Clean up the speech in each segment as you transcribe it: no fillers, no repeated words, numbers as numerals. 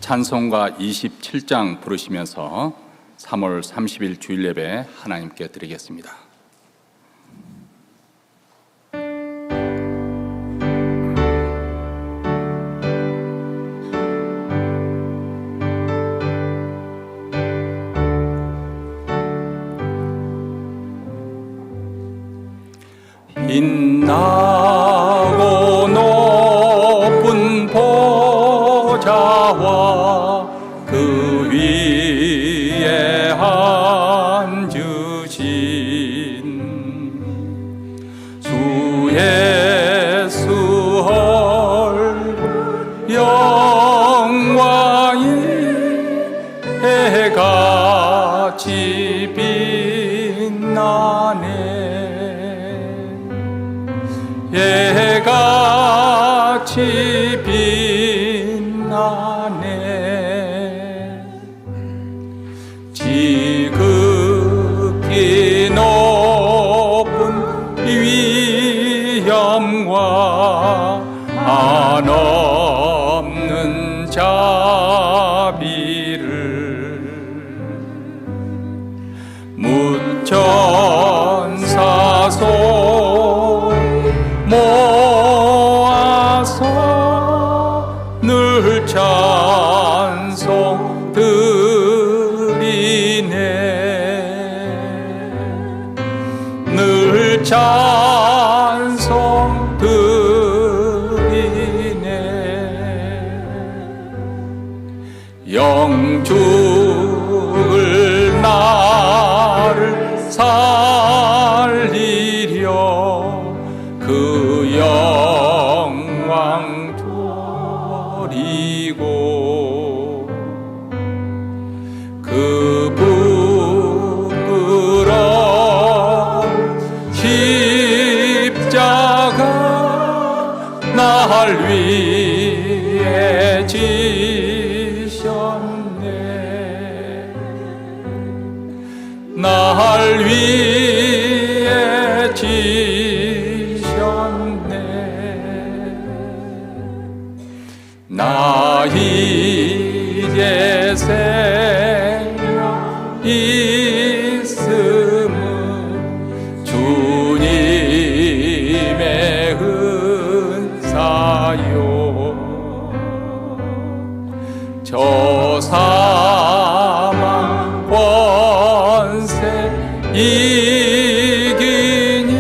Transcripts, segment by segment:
찬송가 27장 부르시면서 3월 30일 주일 예배 하나님께 드리겠습니다. 빛나고 높은 보좌와 그 위에 앉으신 주 예수 얼굴 영광이 해같이 빛나네. 해같이 빛나네. 지극히 높은 위엄과 한없는 자비를 무천사 모아서 늘 찬송 드리네. 늘 찬송 드리네. 영죽을 나를 살리려 그 영광 돌이고 그 부끄러운 십자가 날 위해 지셨네. 날 위해 나 이제 생명 있음은 주님의 은사요. 저 사망 권세 이기니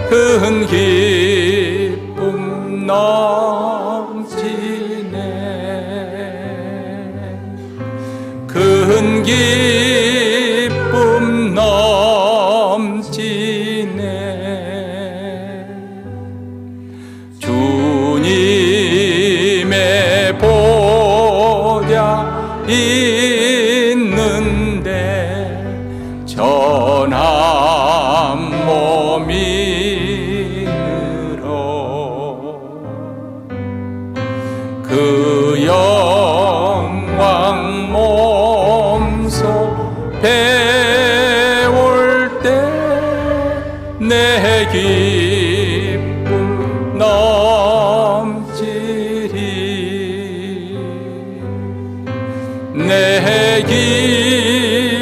큰 기쁨 큰 기쁨 넘치네. 주님의 보좌 있는데 전한 몸이 늘어 그 영광 배울 때 내 기쁨 넘치리. 내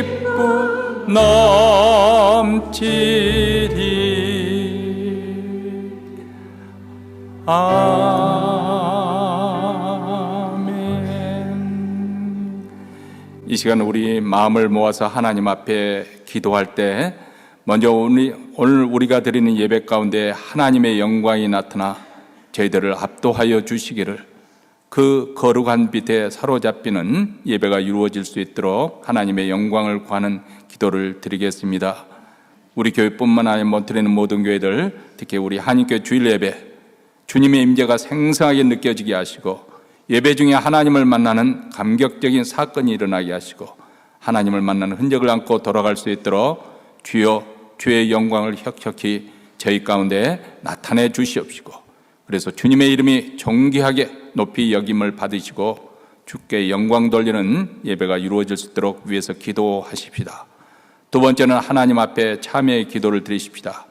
기쁨 넘치리. 이 시간 우리 마음을 모아서 하나님 앞에 기도할 때 먼저 오늘 우리가 드리는 예배 가운데 하나님의 영광이 나타나 저희들을 압도하여 주시기를, 그 거룩한 빛에 사로잡히는 예배가 이루어질 수 있도록 하나님의 영광을 구하는 기도를 드리겠습니다. 우리 교회뿐만 아니라 못 드리는 모든 교회들, 특히 우리 한인교회 주일 예배, 주님의 임재가 생생하게 느껴지게 하시고 예배 중에 하나님을 만나는 감격적인 사건이 일어나게 하시고 하나님을 만나는 흔적을 안고 돌아갈 수 있도록 주여 주의 영광을 혁혁히 저희 가운데 나타내 주시옵시고, 그래서 주님의 이름이 존귀하게 높이 여김을 받으시고 주께 영광 돌리는 예배가 이루어질 수 있도록 위해서 기도하십시다. 두 번째는 하나님 앞에 참회의 기도를 드리십시다.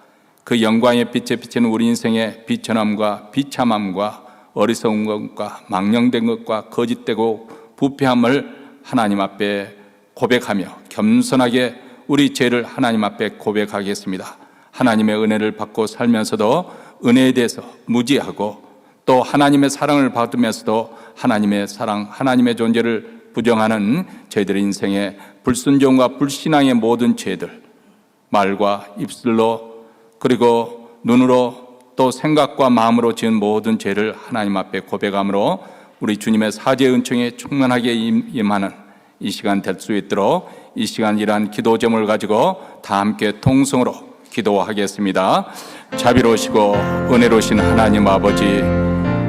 그 영광의 빛에 비치는 우리 인생의 비천함과 비참함과 어리석은 것과 망령된 것과 거짓되고 부패함을 하나님 앞에 고백하며 겸손하게 우리 죄를 하나님 앞에 고백하겠습니다. 하나님의 은혜를 받고 살면서도 은혜에 대해서 무지하고 또 하나님의 사랑을 받으면서도 하나님의 사랑, 하나님의 존재를 부정하는 저희들의 인생의 불순종과 불신앙의 모든 죄들, 말과 입술로 그리고 눈으로 또 생각과 마음으로 지은 모든 죄를 하나님 앞에 고백함으로 우리 주님의 사죄 은총에 충만하게 임하는 이 시간 될 수 있도록 이 시간 이러한 기도 제목을 가지고 다 함께 통성으로 기도하겠습니다. 자비로우시고 은혜로우신 하나님 아버지,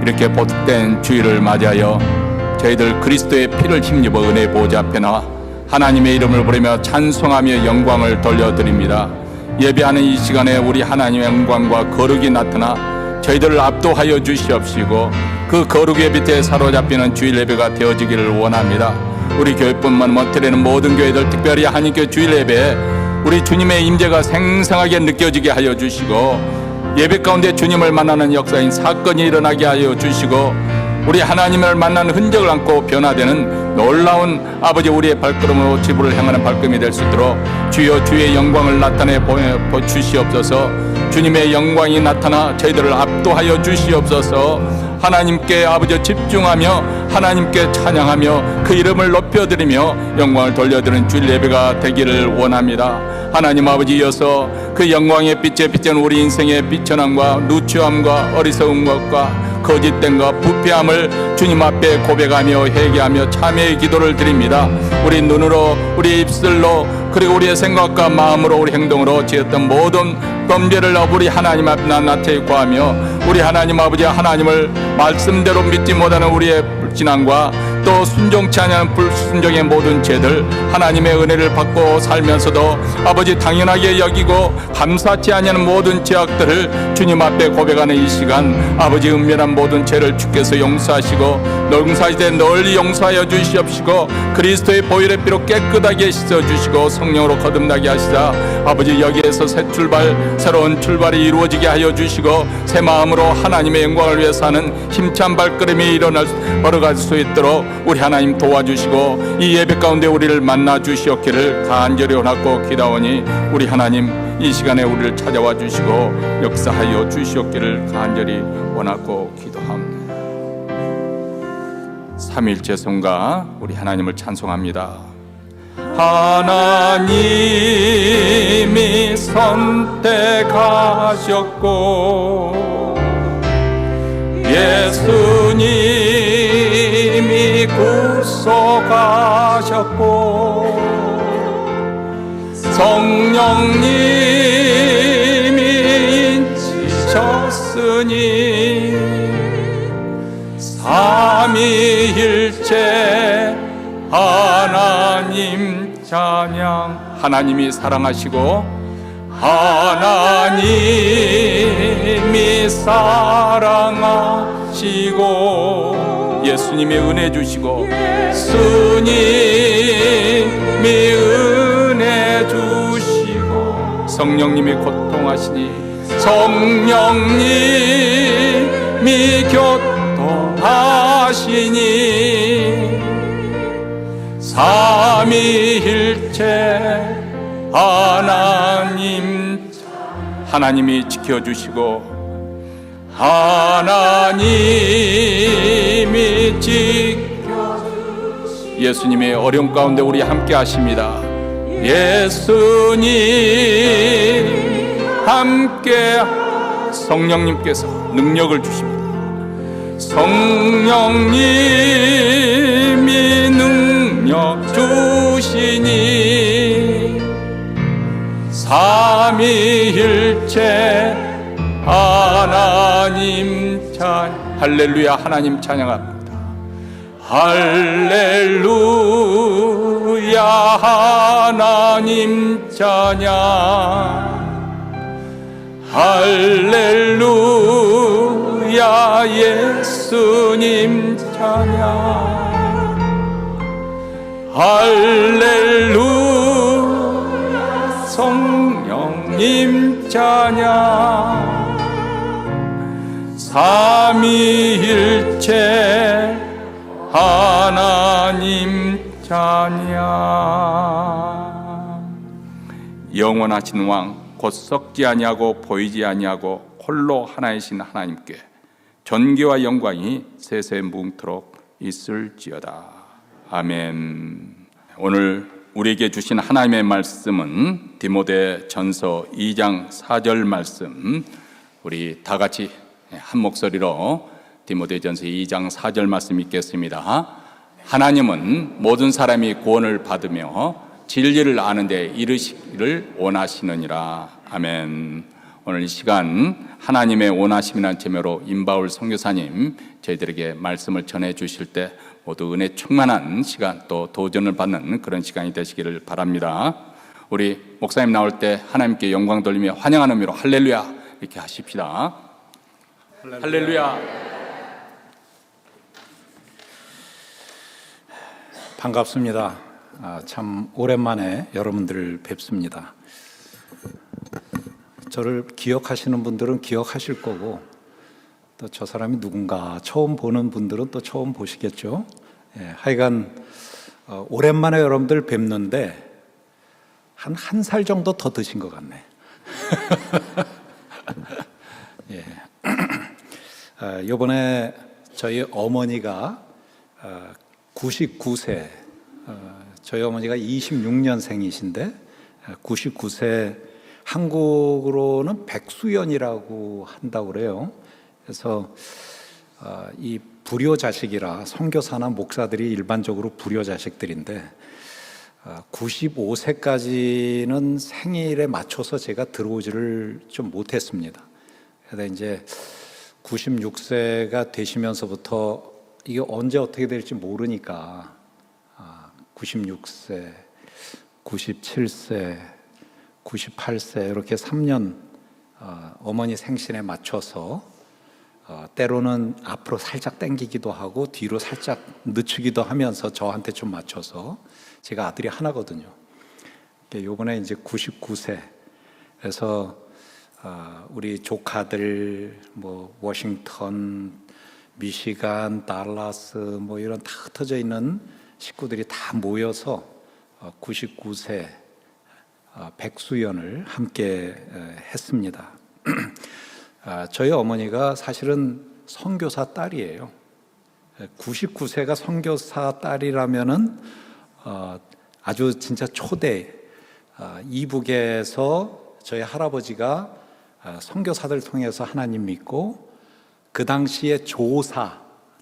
이렇게 복된 주일을 맞이하여 저희들 그리스도의 피를 힘입어 은혜의 보좌 앞에 나와 하나님의 이름을 부르며 찬송하며 영광을 돌려드립니다. 예배하는 이 시간에 우리 하나님의 영광과 거룩이 나타나 저희들을 압도하여 주시옵시고 그 거룩의 빛에 사로잡히는 주일 예배가 되어지기를 원합니다. 우리 교회뿐만 못하는 모든 교회들, 특별히 한인교회 주일 예배에 우리 주님의 임재가 생생하게 느껴지게 하여 주시고 예배 가운데 주님을 만나는 역사인 사건이 일어나게 하여 주시고 우리 하나님을 만나는 흔적을 안고 변화되는 놀라운 아버지 우리의 발걸음으로 지부를 향하는 발걸음이 될 수 있도록 주여 주의 영광을 나타내 주시옵소서. 주님의 영광이 나타나 저희들을 압도하여 주시옵소서. 하나님께 아버지 집중하며 하나님께 찬양하며 그 이름을 높여드리며 영광을 돌려드리는 주일 예배가 되기를 원합니다. 하나님 아버지, 이어서 그 영광의 빛에 비친 우리 인생의 비천함과 누추함과 어리석은 것과 거짓된 것, 부패함을 주님 앞에 고백하며 회개하며 참회의 기도를 드립니다. 우리 눈으로, 우리 입술로, 그리고 우리의 생각과 마음으로, 우리 행동으로 지었던 모든 범죄를 우리 하나님 앞에 낱낱이 고하며 우리 하나님 아버지, 하나님을 말씀대로 믿지 못하는 우리의 불신앙과 또 순종치 않은 불순종의 모든 죄들, 하나님의 은혜를 받고 살면서도 아버지 당연하게 여기고 감사치 않은 모든 죄악들을 주님 앞에 고백하는 이 시간, 아버지 은밀한 모든 죄를 주께서 용서하시고 농사시대 널리 용서하여 주시옵시고 그리스도의 보혈의 피로 깨끗하게 씻어주시고 성령으로 거듭나게 하시자 아버지, 여기에서 새 출발, 새로운 출발이 이루어지게 하여 주시고 새 마음으로 하나님의 영광을 위해 사는 힘찬 발걸음이 걸어갈 수 있도록 우리 하나님 도와주시고 이 예배 가운데 우리를 만나 주시옵기를 간절히 원하고 기도하오니 우리 하나님 이 시간에 우리를 찾아와 주시고 역사하여 주시옵기를 간절히 원하고 기도합니다. 삼위일체 성가 우리 하나님을 찬송합니다. 하나님이 선택하셨고 예수님이 구속하셨고 성령님이 인치셨으니 삼위일체 하나님 찬양. 하나님이 사랑하시고 하나님이 사랑하시고 예수님이 은혜 주시고 예수님이 은혜 주시고 성령님이 고통하시니 성령님이 교통하시니 삼위일체 하나님이 지켜주시고 하나님이 지켜주시고 예수님의 어려움 가운데 우리 함께 하십니다. 예수님 함께 성령님께서 능력을 주십니다. 성령님이 능력 주시니 삼위일체 하나님 찬양. 할렐루야. 하나님 찬양합니다. 할렐루야. 하나님 찬양. 할렐루야. 예수님 찬양. 할렐루야. 성령님 찬양. 삼위일체 하나님 자냐. 영원하신 왕 곧 썩지 아니하고 보이지 아니하고 홀로 하나이신 하나님께 존귀와 영광이 세세 무궁토록 있을지어다. 아멘. 오늘 우리에게 주신 하나님의 말씀은 디모데전서 2장 4절 말씀, 우리 다 같이 한 목소리로 디모데전서 2장 4절 말씀 읽겠습니다. 하나님은 모든 사람이 구원을 받으며 진리를 아는 데 이르시기를 원하시느니라. 아멘. 오늘 이 시간 하나님의 원하심이라는 제목으로 임바울 선교사님 저희들에게 말씀을 전해 주실 때 모두 은혜 충만한 시간, 또 도전을 받는 그런 시간이 되시기를 바랍니다. 우리 목사님 나올 때 하나님께 영광 돌리며 환영하는 의미로 할렐루야 이렇게 하십시다. 할렐루야. 반갑습니다. 참 오랜만에 여러분들 뵙습니다. 저를 기억하시는 분들은 기억하실 거고, 또 저 사람이 누군가 처음 보는 분들은 또 처음 보시겠죠. 하여간 오랜만에 여러분들 뵙는데 한 살 정도 더 드신 것 같네. 이번에 저희 어머니가 99세, 저희 어머니가 26년생이신데 99세, 한국으로는 백수연이라고 한다고 그래요. 그래서 이 불효자식이라, 선교사나 목사들이 일반적으로 불효자식들인데 95세까지는 생일에 맞춰서 제가 들어오지를 좀 못했습니다. 그래서 이제 96세가 되시면서부터 이게 언제 어떻게 될지 모르니까 96세, 97세, 98세 이렇게 3년 어머니 생신에 맞춰서 때로는 앞으로 살짝 당기기도 하고 뒤로 살짝 늦추기도 하면서 저한테 좀 맞춰서, 제가 아들이 하나거든요. 요번에 이제 99세. 그래서 우리 조카들 뭐 워싱턴, 미시간, 달라스 뭐 이런 다 흩어져 있는 식구들이 다 모여서 99세 백수연을 함께 했습니다. 저희 어머니가 사실은 선교사 딸이에요. 99세가 선교사 딸이라면은 아주 진짜 초대, 이북에서 저희 할아버지가 선교사들 통해서 하나님 믿고, 그 당시에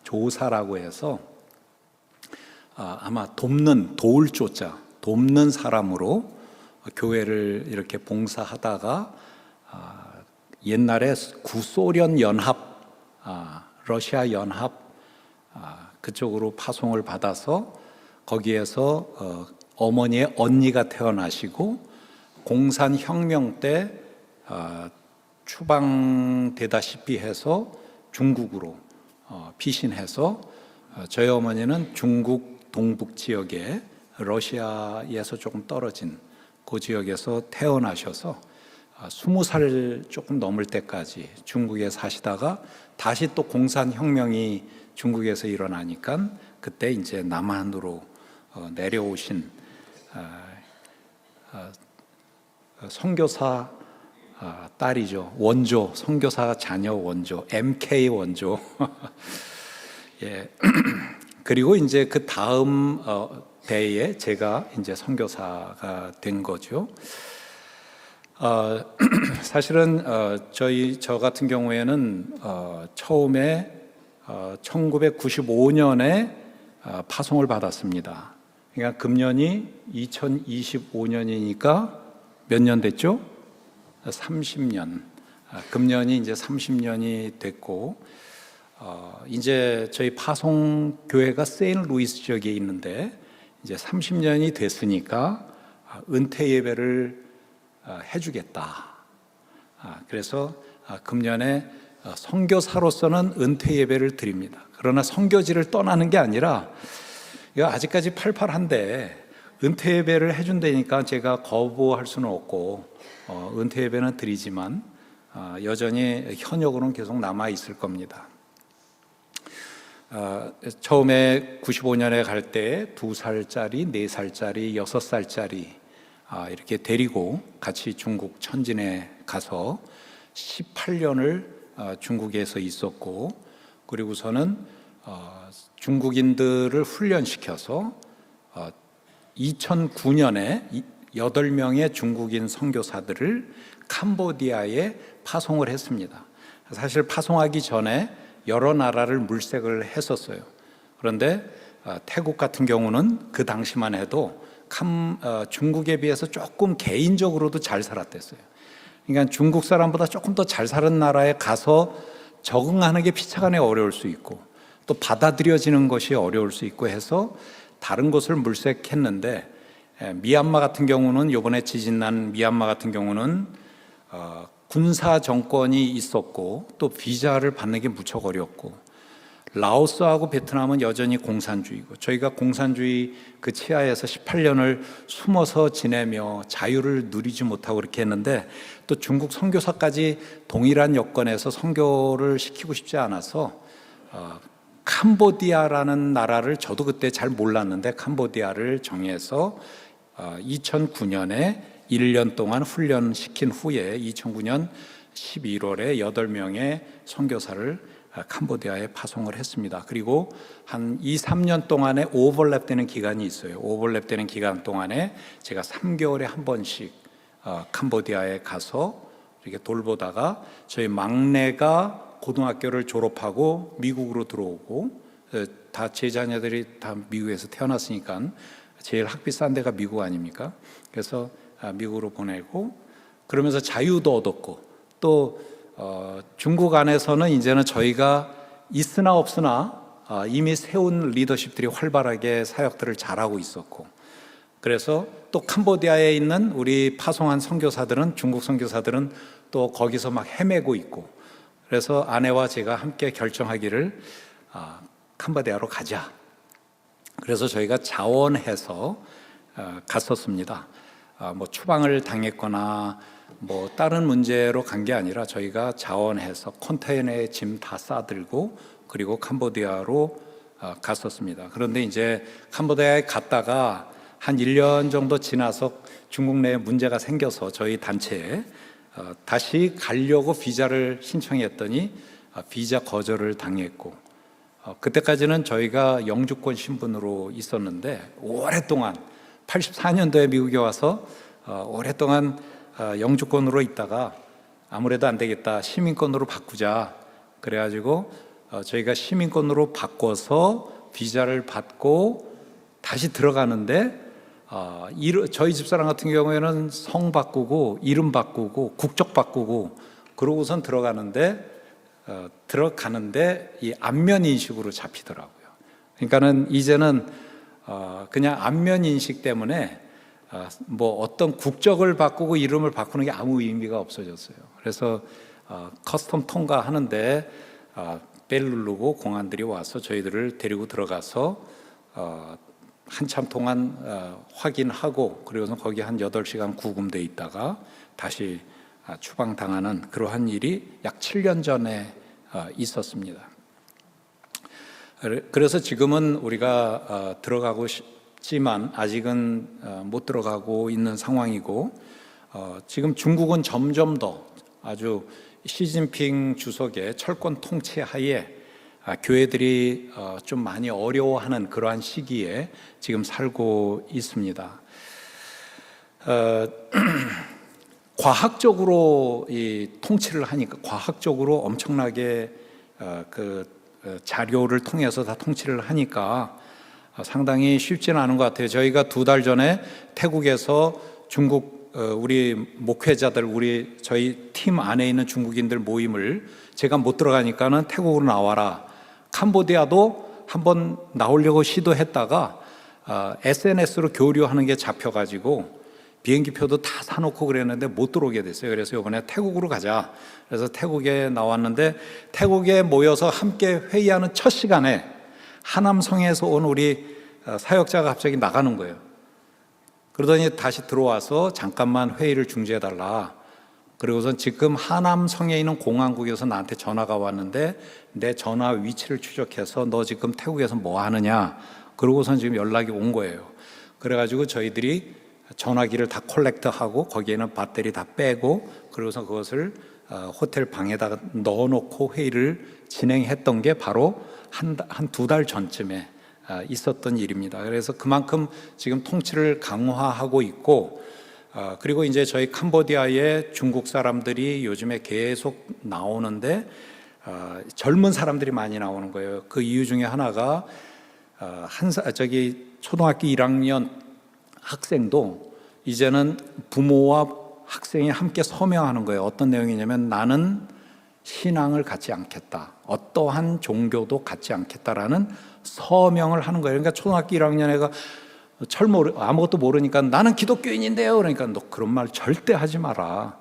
조사라고 해서 아마 도울 조자, 돕는 사람으로 교회를 이렇게 봉사하다가 옛날에 구소련 연합, 러시아 연합 그쪽으로 파송을 받아서 거기에서 어머니의 언니가 태어나시고, 공산혁명 때 추방되다시피 해서 중국으로 피신해서, 저희 어머니는 중국 동북 지역에 러시아에서 조금 떨어진 그 지역에서 태어나셔서 20살 조금 넘을 때까지 중국에 사시다가 다시 또 공산혁명이 중국에서 일어나니까 그때 이제 남한으로 내려오신 선교사 딸이죠. 원조, 선교사 자녀 원조, MK 원조. 예. 그리고 이제 그 다음 대에 제가 이제 선교사가 된 거죠. 사실은 저 같은 경우에는 처음에 1995년에 파송을 받았습니다. 그러니까 금년이 2025년이니까 몇 년 됐죠? 30년. 금년이 이제 30년이 됐고, 이제 저희 파송 교회가 세인루이스 지역에 있는데 이제 30년이 됐으니까 은퇴 예배를 해주겠다. 그래서 금년에 선교사로서는 은퇴 예배를 드립니다. 그러나 선교지를 떠나는 게 아니라, 이거 아직까지 팔팔한데 은퇴 예배를 해준다니까 제가 거부할 수는 없고 은퇴 예배는 드리지만 여전히 현역으로는 계속 남아 있을 겁니다. 처음에 95년에 갈 때 2살짜리, 4살짜리, 6살짜리 이렇게 데리고 같이 중국 천진에 가서 18년을 중국에서 있었고, 그리고서는 중국인들을 훈련시켜서 2009년에 8명의 중국인 선교사들을 캄보디아에 파송을 했습니다. 사실 파송하기 전에 여러 나라를 물색을 했었어요. 그런데 태국 같은 경우는 그 당시만 해도 중국에 비해서 조금 개인적으로도 잘 살았댔어요. 그러니까 중국 사람보다 조금 더 잘 사는 나라에 가서 적응하는 게 피차간에 어려울 수 있고, 또 받아들여지는 것이 어려울 수 있고 해서 다른 곳을 물색했는데, 미얀마 같은 경우는, 이번에 지진 난 미얀마 같은 경우는 군사 정권이 있었고 또 비자를 받는 게 무척 어렵고, 라오스하고 베트남은 여전히 공산주의고, 저희가 공산주의 그 치하에서 18년을 숨어서 지내며 자유를 누리지 못하고 그렇게 했는데, 또 중국 선교사까지 동일한 여건에서 선교를 시키고 싶지 않아서 캄보디아라는 나라를, 저도 그때 잘 몰랐는데 캄보디아를 정해서 2009년에 1년 동안 훈련시킨 후에 2009년 11월에 8명의 선교사를 캄보디아에 파송을 했습니다. 그리고 한 2, 3년 동안에 오버랩되는 기간이 있어요. 오버랩되는 기간 동안에 제가 3개월에 한 번씩 캄보디아에 가서 이렇게 돌보다가, 저희 막내가 고등학교를 졸업하고 미국으로 들어오고, 다 제 자녀들이 다 미국에서 태어났으니까 제일 학비 싼 데가 미국 아닙니까? 그래서 미국으로 보내고, 그러면서 자유도 얻었고, 또 중국 안에서는 이제는 저희가 있으나 없으나 이미 세운 리더십들이 활발하게 사역들을 잘하고 있었고, 그래서 또 캄보디아에 있는 우리 파송한 선교사들은, 중국 선교사들은 또 거기서 막 헤매고 있고, 그래서 아내와 제가 함께 결정하기를 캄보디아로 가자. 그래서 저희가 자원해서 갔었습니다. 뭐 추방을 당했거나 뭐 다른 문제로 간 게 아니라 저희가 자원해서 컨테이너에 짐 다 싸들고 그리고 캄보디아로 갔었습니다. 그런데 이제 캄보디아에 갔다가 한 1년 정도 지나서 중국 내에 문제가 생겨서 저희 단체에 다시 가려고 비자를 신청했더니 비자 거절을 당했고, 그때까지는 저희가 영주권 신분으로 있었는데, 오랫동안 84년도에 미국에 와서 오랫동안 영주권으로 있다가 아무래도 안 되겠다, 시민권으로 바꾸자. 그래가지고 저희가 시민권으로 바꿔서 비자를 받고 다시 들어가는데, 저희 집사람 같은 경우에는 성 바꾸고 이름 바꾸고 국적 바꾸고 그러고선 들어가는데 이 안면 인식으로 잡히더라고요. 그러니까는 이제는 그냥 안면 인식 때문에 뭐 어떤 국적을 바꾸고 이름을 바꾸는 게 아무 의미가 없어졌어요. 그래서 커스텀 통과하는데 벨 누르고 공안들이 와서 저희들을 데리고 들어가서 한참 동안 확인하고, 그리고서 거기 한 8시간 구금돼 있다가 다시 추방당하는 그러한 일이 약 7년 전에 있었습니다. 그래서 지금은 우리가 들어가고 싶지만 아직은 못 들어가고 있는 상황이고, 지금 중국은 점점 더 아주 시진핑 주석의 철권 통치 하에 교회들이 좀 많이 어려워하는 그러한 시기에 지금 살고 있습니다. 과학적으로 이 통치를 하니까, 과학적으로 엄청나게 그 자료를 통해서 다 통치를 하니까 상당히 쉽지는 않은 것 같아요. 저희가 2달 전에 태국에서 중국 우리 목회자들, 저희 팀 안에 있는 중국인들 모임을 제가 못 들어가니까는 태국으로 나와라. 캄보디아도 한번 나오려고 시도했다가 SNS로 교류하는 게 잡혀가지고 비행기표도 다 사놓고 그랬는데 못 들어오게 됐어요. 그래서 이번에 태국으로 가자. 그래서 태국에 나왔는데, 태국에 모여서 함께 회의하는 첫 시간에 하남성에서 온 우리 사역자가 갑자기 나가는 거예요. 그러더니 다시 들어와서 잠깐만 회의를 중지해달라. 그리고선 지금 하남성에 있는 공항국에서 나한테 전화가 왔는데 내 전화 위치를 추적해서 너 지금 태국에서 뭐 하느냐, 그러고선 지금 연락이 온 거예요. 그래가지고 저희들이 전화기를 다 콜렉트하고 거기에는 배터리 다 빼고 그러고서 그것을 호텔 방에다가 넣어놓고 회의를 진행했던 게 바로 한 두 달 전쯤에 있었던 일입니다. 그래서 그만큼 지금 통치를 강화하고 있고, 그리고 이제 저희 캄보디아에 중국 사람들이 요즘에 계속 나오는데 젊은 사람들이 많이 나오는 거예요. 그 이유 중에 하나가 초등학교 1학년 학생도 이제는 부모와 학생이 함께 서명하는 거예요. 어떤 내용이냐면 나는 신앙을 갖지 않겠다, 어떠한 종교도 갖지 않겠다라는 서명을 하는 거예요. 그러니까 초등학교 1학년 애가 아무것도 모르니까 나는 기독교인인데요. 그러니까 너 그런 말 절대 하지 마라.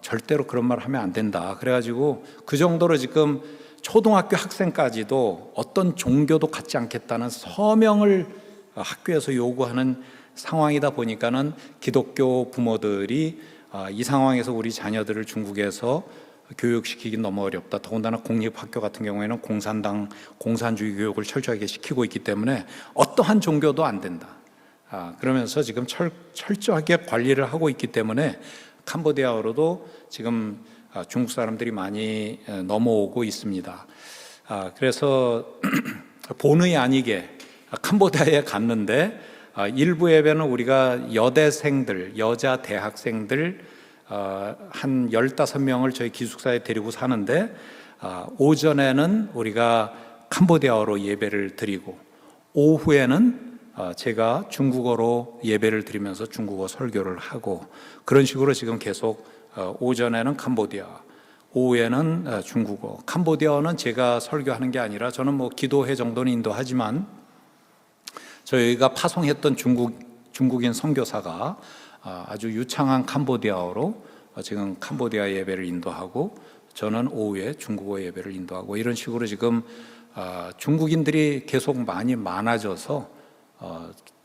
절대로 그런 말 하면 안 된다. 그래가지고 그 정도로 지금 초등학교 학생까지도 어떤 종교도 갖지 않겠다는 서명을 학교에서 요구하는 상황이다 보니까는 기독교 부모들이 이 상황에서 우리 자녀들을 중국에서 교육시키기 너무 어렵다. 더군다나 공립학교 같은 경우에는 공산주의 교육을 철저하게 시키고 있기 때문에 어떠한 종교도 안 된다. 그러면서 지금 철저하게 관리를 하고 있기 때문에 캄보디아어로도 지금 중국 사람들이 많이 넘어오고 있습니다. 그래서 본의 아니게 캄보디아에 갔는데 일부 예배는 우리가 여대생들, 여자 대학생들 한 15명을 저희 기숙사에 데리고 사는데 오전에는 우리가 캄보디아어로 예배를 드리고 오후에는 제가 중국어로 예배를 드리면서 중국어 설교를 하고 그런 식으로 지금 계속 오전에는 캄보디아, 오후에는 중국어. 캄보디아어는 제가 설교하는 게 아니라 저는 뭐 기도회 정도는 인도하지만 저희가 파송했던 중국인 선교사가 아주 유창한 캄보디아어로 지금 캄보디아 예배를 인도하고 저는 오후에 중국어 예배를 인도하고 이런 식으로 지금 중국인들이 계속 많이 많아져서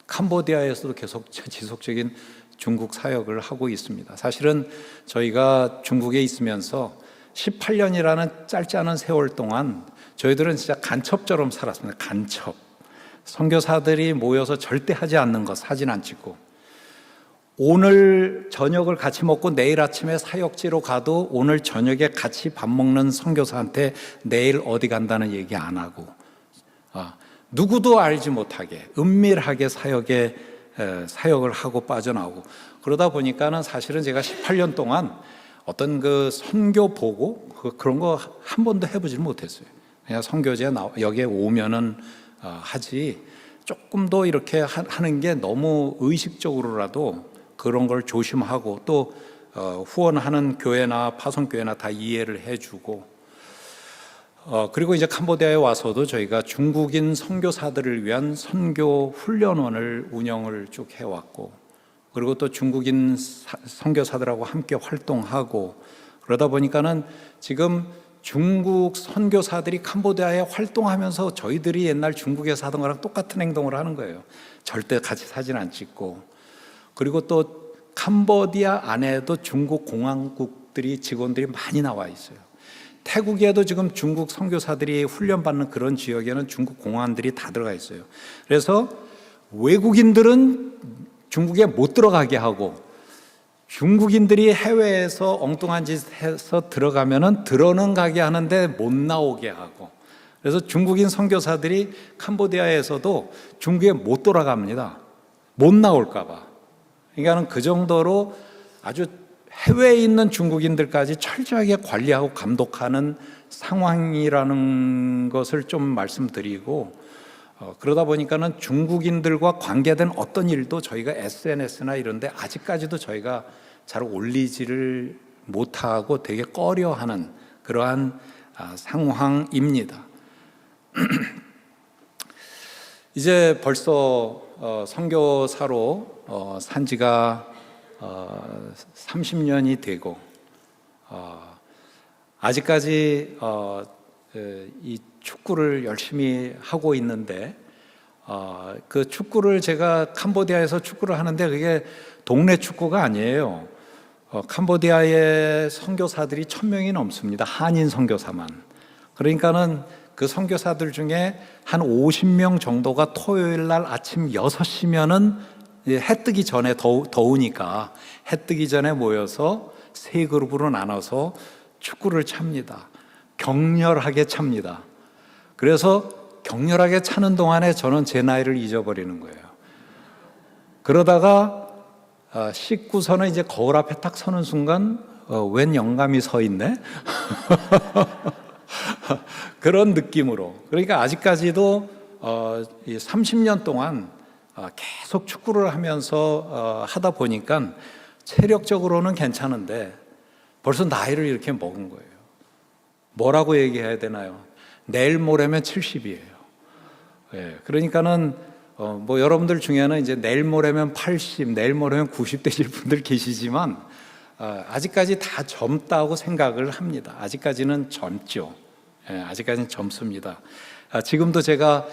캄보디아에서도 계속 지속적인 중국 사역을 하고 있습니다. 사실은 저희가 중국에 있으면서 18년이라는 짧지 않은 세월 동안 저희들은 진짜 간첩처럼 살았습니다. 간첩. 선교사들이 모여서 절대 하지 않는 것, 사진 안 찍고 오늘 저녁을 같이 먹고 내일 아침에 사역지로 가도 오늘 저녁에 같이 밥 먹는 선교사한테 내일 어디 간다는 얘기 안 하고 누구도 알지 못하게 은밀하게 사역을 하고 빠져나오고 그러다 보니까는 사실은 제가 18년 동안 어떤 그 선교 보고 그런 거 한 번도 해보지 못했어요. 그냥 선교제 여기에 오면은 하지 조금 더 이렇게 하는 게 너무 의식적으로라도 그런 걸 조심하고 또 후원하는 교회나 파송교회나 다 이해를 해주고 그리고 이제 캄보디아에 와서도 저희가 중국인 선교사들을 위한 선교 훈련원을 운영을 쭉 해왔고 그리고 또 중국인 선교사들하고 함께 활동하고 그러다 보니까는 지금 중국 선교사들이 캄보디아에 활동하면서 저희들이 옛날 중국에서 하던 거랑 똑같은 행동을 하는 거예요. 절대 같이 사진 안 찍고 그리고 또 캄보디아 안에도 중국 공항국들이 직원들이 많이 나와 있어요. 태국에도 지금 중국 선교사들이 훈련받는 그런 지역에는 중국 공항들이 다 들어가 있어요. 그래서 외국인들은 중국에 못 들어가게 하고 중국인들이 해외에서 엉뚱한 짓 해서 들어가면은 들어는 가게 하는데 못 나오게 하고 그래서 중국인 선교사들이 캄보디아에서도 중국에 못 돌아갑니다. 못 나올까 봐. 그러니까 그 정도로 아주 해외에 있는 중국인들까지 철저하게 관리하고 감독하는 상황이라는 것을 좀 말씀드리고 그러다 보니까는 중국인들과 관계된 어떤 일도 저희가 SNS나 이런데 아직까지도 저희가 잘 올리지를 못하고 되게 꺼려하는 그러한 상황입니다. 이제 벌써 선교사로 산 지가 30년이 되고 아직까지 이 축구를 열심히 하고 있는데 그 축구를 제가 캄보디아에서 축구를 하는데 그게 동네 축구가 아니에요. 캄보디아의 선교사들이 1000명이 넘습니다. 한인 선교사만. 그러니까는 그 선교사들 중에 한 50명 정도가 토요일 날 아침 6시면은 해 뜨기 전에 더우니까 해 뜨기 전에 모여서 세 그룹으로 나눠서 축구를 찹니다. 격렬하게 찹니다. 그래서 격렬하게 차는 동안에 저는 제 나이를 잊어버리는 거예요. 그러다가 씻고서는 이제 거울 앞에 딱 서는 순간 웬 영감이 서 있네? 그런 느낌으로. 그러니까 아직까지도 30년 동안 계속 축구를 하면서 하다 보니까 체력적으로는 괜찮은데 벌써 나이를 이렇게 먹은 거예요. 뭐라고 얘기해야 되나요? 내일 모레면 70이에요. 예, 그러니까는 뭐 여러분들 중에는 이제 내일 모레면 80, 내일 모레면 90 되실 분들 계시지만 아직까지 다 젊다고 생각을 합니다. 아직까지는 젊죠. 예, 아직까지는 젊습니다. 지금도 제가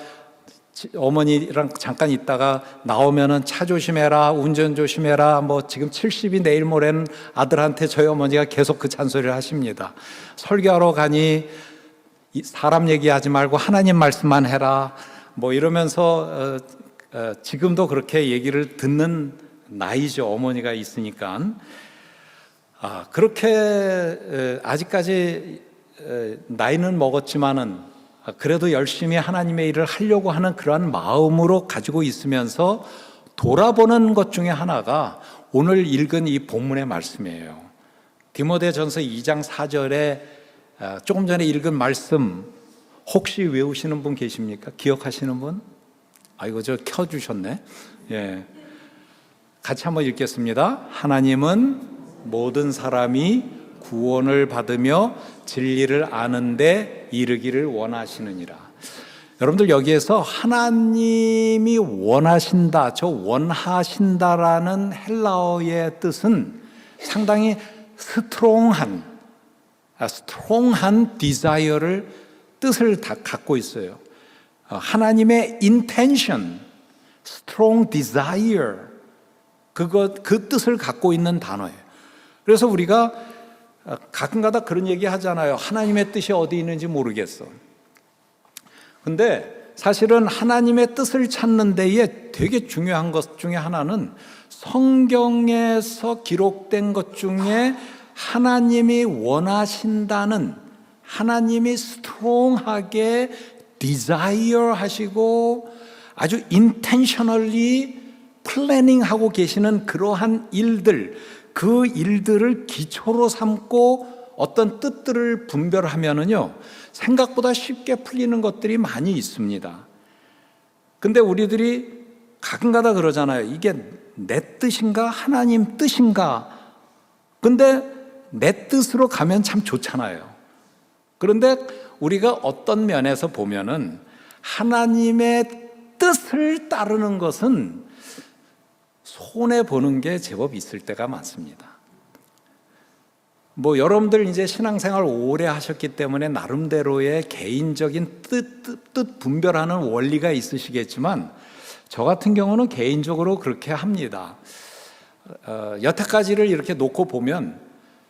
어머니랑 잠깐 있다가 나오면은 차 조심해라, 운전 조심해라, 뭐 지금 70이 내일 모레는 아들한테 저희 어머니가 계속 그 잔소리를 하십니다. 설교하러 가니 사람 얘기하지 말고 하나님 말씀만 해라, 뭐 이러면서 지금도 그렇게 얘기를 듣는 나이죠. 어머니가 있으니까. 그렇게 아직까지 나이는 먹었지만은 그래도 열심히 하나님의 일을 하려고 하는 그러한 마음으로 가지고 있으면서 돌아보는 것 중에 하나가 오늘 읽은 이 본문의 말씀이에요. 디모데전서 2장 4절에 조금 전에 읽은 말씀 혹시 외우시는 분 계십니까? 기억하시는 분? 이거 저 켜주셨네. 예. 같이 한번 읽겠습니다. 하나님은 모든 사람이 구원을 받으며 진리를 아는데 이르기를 원하시느니라. 여러분들 여기에서 하나님이 원하신다, 저 원하신다라는 헬라어의 뜻은 상당히 스트롱한 디자이어를 뜻을 다 갖고 있어요. 하나님의 intention, strong desire, 그 뜻을 갖고 있는 단어예요. 그래서 우리가 가끔가다 그런 얘기 하잖아요. 하나님의 뜻이 어디 있는지 모르겠어. 근데 사실은 하나님의 뜻을 찾는 데에 되게 중요한 것 중에 하나는 성경에서 기록된 것 중에 하나님이 원하신다는, 하나님이 스트롱하게 디자이어 하시고 아주 intentionally 플래닝하고 계시는 그러한 일들, 그 일들을 기초로 삼고 어떤 뜻들을 분별하면은요, 생각보다 쉽게 풀리는 것들이 많이 있습니다. 근데 우리들이 가끔가다 그러잖아요. 이게 내 뜻인가? 하나님 뜻인가? 근데 내 뜻으로 가면 참 좋잖아요. 그런데 우리가 어떤 면에서 보면은 하나님의 뜻을 따르는 것은 손해보는 게 제법 있을 때가 많습니다. 뭐 여러분들 이제 신앙생활 오래 하셨기 때문에 나름대로의 개인적인 뜻 분별하는 원리가 있으시겠지만 저 같은 경우는 개인적으로 그렇게 합니다. 여태까지를 이렇게 놓고 보면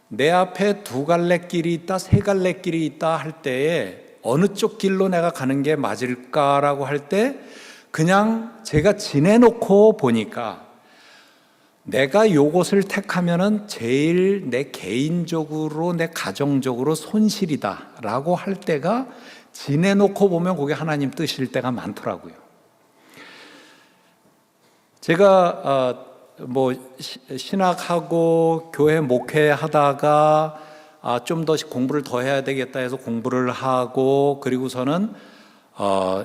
내 앞에 두 갈래 길이 있다, 세 갈래 길이 있다 할 때에 어느 쪽 길로 내가 가는 게 맞을까라고 할 때 그냥 제가 지내놓고 보니까 내가 요것을 택하면은 제일 내 개인적으로, 내 가정적으로 손실이다라고 할 때가 지내놓고 보면 그게 하나님 뜻일 때가 많더라고요. 제가 뭐 신학하고 교회 목회하다가 좀 더 공부를 더 해야 되겠다 해서 공부를 하고, 그리고서는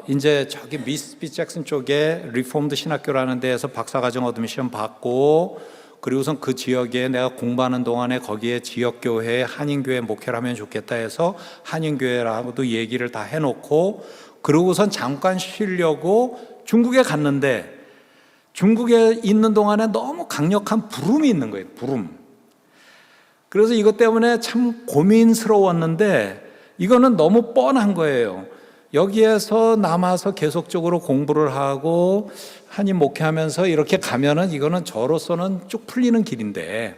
이제 저기 미시시피 잭슨 쪽에 리폼드 신학교라는 데에서 박사과정 얻으면 시험 받고, 그리고선 그 지역에 내가 공부하는 동안에 거기에 지역교회 한인교회 목회를 하면 좋겠다 해서 한인교회라고도 얘기를 다 해놓고, 그러고선 잠깐 쉬려고 중국에 갔는데 중국에 있는 동안에 너무 강력한 부름이 있는 거예요. 부름. 그래서 이것 때문에 참 고민스러웠는데 이거는 너무 뻔한 거예요. 여기에서 남아서 계속적으로 공부를 하고 한인 목회하면서 이렇게 가면은 이거는 저로서는 쭉 풀리는 길인데,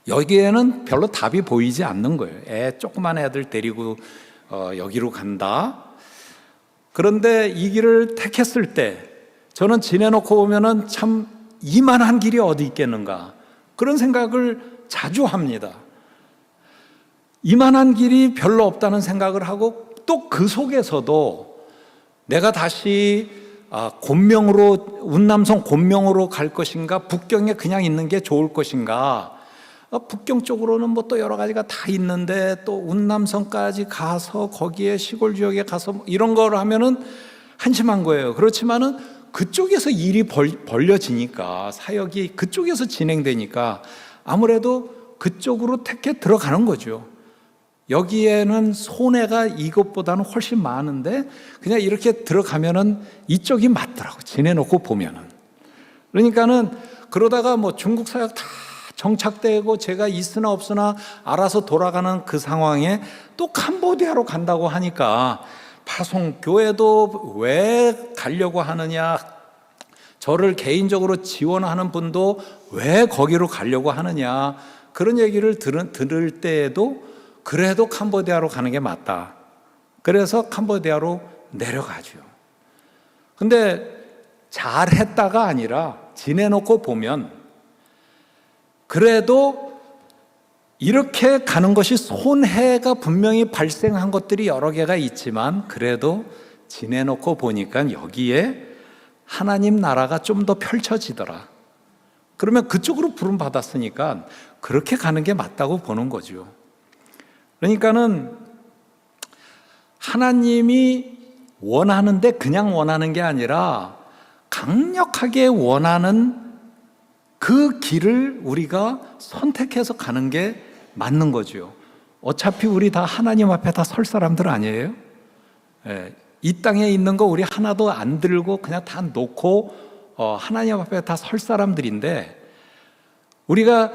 여기에는 별로 답이 보이지 않는 거예요. 조그만 애들 데리고 여기로 간다. 그런데 이 길을 택했을 때 저는 지내놓고 보면은 참 이만한 길이 어디 있겠는가 그런 생각을 자주 합니다. 이만한 길이 별로 없다는 생각을 하고 또 그 속에서도 내가 다시 곤명으로 운남성 곤명으로 갈 것인가 북경에 그냥 있는 게 좋을 것인가 북경 쪽으로는 뭐 또 여러 가지가 다 있는데 또 운남성까지 가서 거기에 시골 지역에 가서 이런 걸 하면은 한심한 거예요. 그렇지만은 그쪽에서 일이 벌려지니까 사역이 그쪽에서 진행되니까 아무래도 그쪽으로 택해 들어가는 거죠. 여기에는 손해가 이것보다는 훨씬 많은데 그냥 이렇게 들어가면은 이쪽이 맞더라고. 지내놓고 보면은. 그러니까는 그러다가 뭐 중국 사역 다 정착되고 제가 있으나 없으나 알아서 돌아가는 그 상황에 또 캄보디아로 간다고 하니까 파송교회도 왜 가려고 하느냐, 저를 개인적으로 지원하는 분도 왜 거기로 가려고 하느냐, 그런 얘기를 들을 때에도 그래도 캄보디아로 가는 게 맞다. 그래서 캄보디아로 내려가죠. 근데 잘했다가 아니라 지내놓고 보면 그래도 이렇게 가는 것이 손해가 분명히 발생한 것들이 여러 개가 있지만 그래도 지내놓고 보니까 여기에 하나님 나라가 좀 더 펼쳐지더라. 그러면 그쪽으로 부름받았으니까 그렇게 가는 게 맞다고 보는 거죠. 그러니까는 하나님이 원하는데 그냥 원하는 게 아니라 강력하게 원하는 그 길을 우리가 선택해서 가는 게 맞는 거죠. 어차피 우리 다 하나님 앞에 다 설 사람들 아니에요? 이 땅에 있는 거 우리 하나도 안 들고 그냥 다 놓고 하나님 앞에 다 설 사람들인데 우리가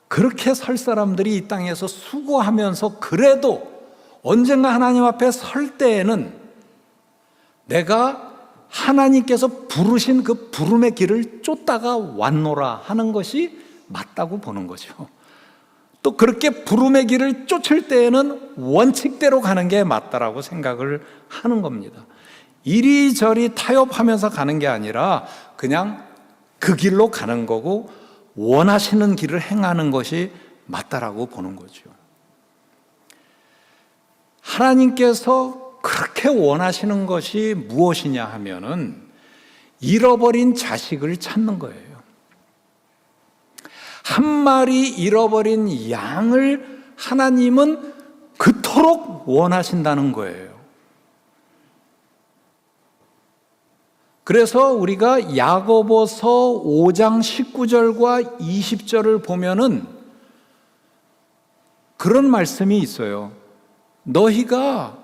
그렇게 설 사람들이 이 땅에서 수고하면서 그래도 언젠가 하나님 앞에 설 때에는 내가 하나님께서 부르신 그 부름의 길을 쫓다가 왔노라 하는 것이 맞다고 보는 거죠. 또 그렇게 부름의 길을 쫓을 때에는 원칙대로 가는 게 맞다라고 생각을 하는 겁니다. 이리저리 타협하면서 가는 게 아니라 그냥 그 길로 가는 거고 원하시는 길을 행하는 것이 맞다라고 보는 거죠. 하나님께서 그렇게 원하시는 것이 무엇이냐 하면은 잃어버린 자식을 찾는 거예요. 한 마리 잃어버린 양을 하나님은 그토록 원하신다는 거예요. 그래서 우리가 야고보서 5장 19절과 20절을 보면은 그런 말씀이 있어요. 너희가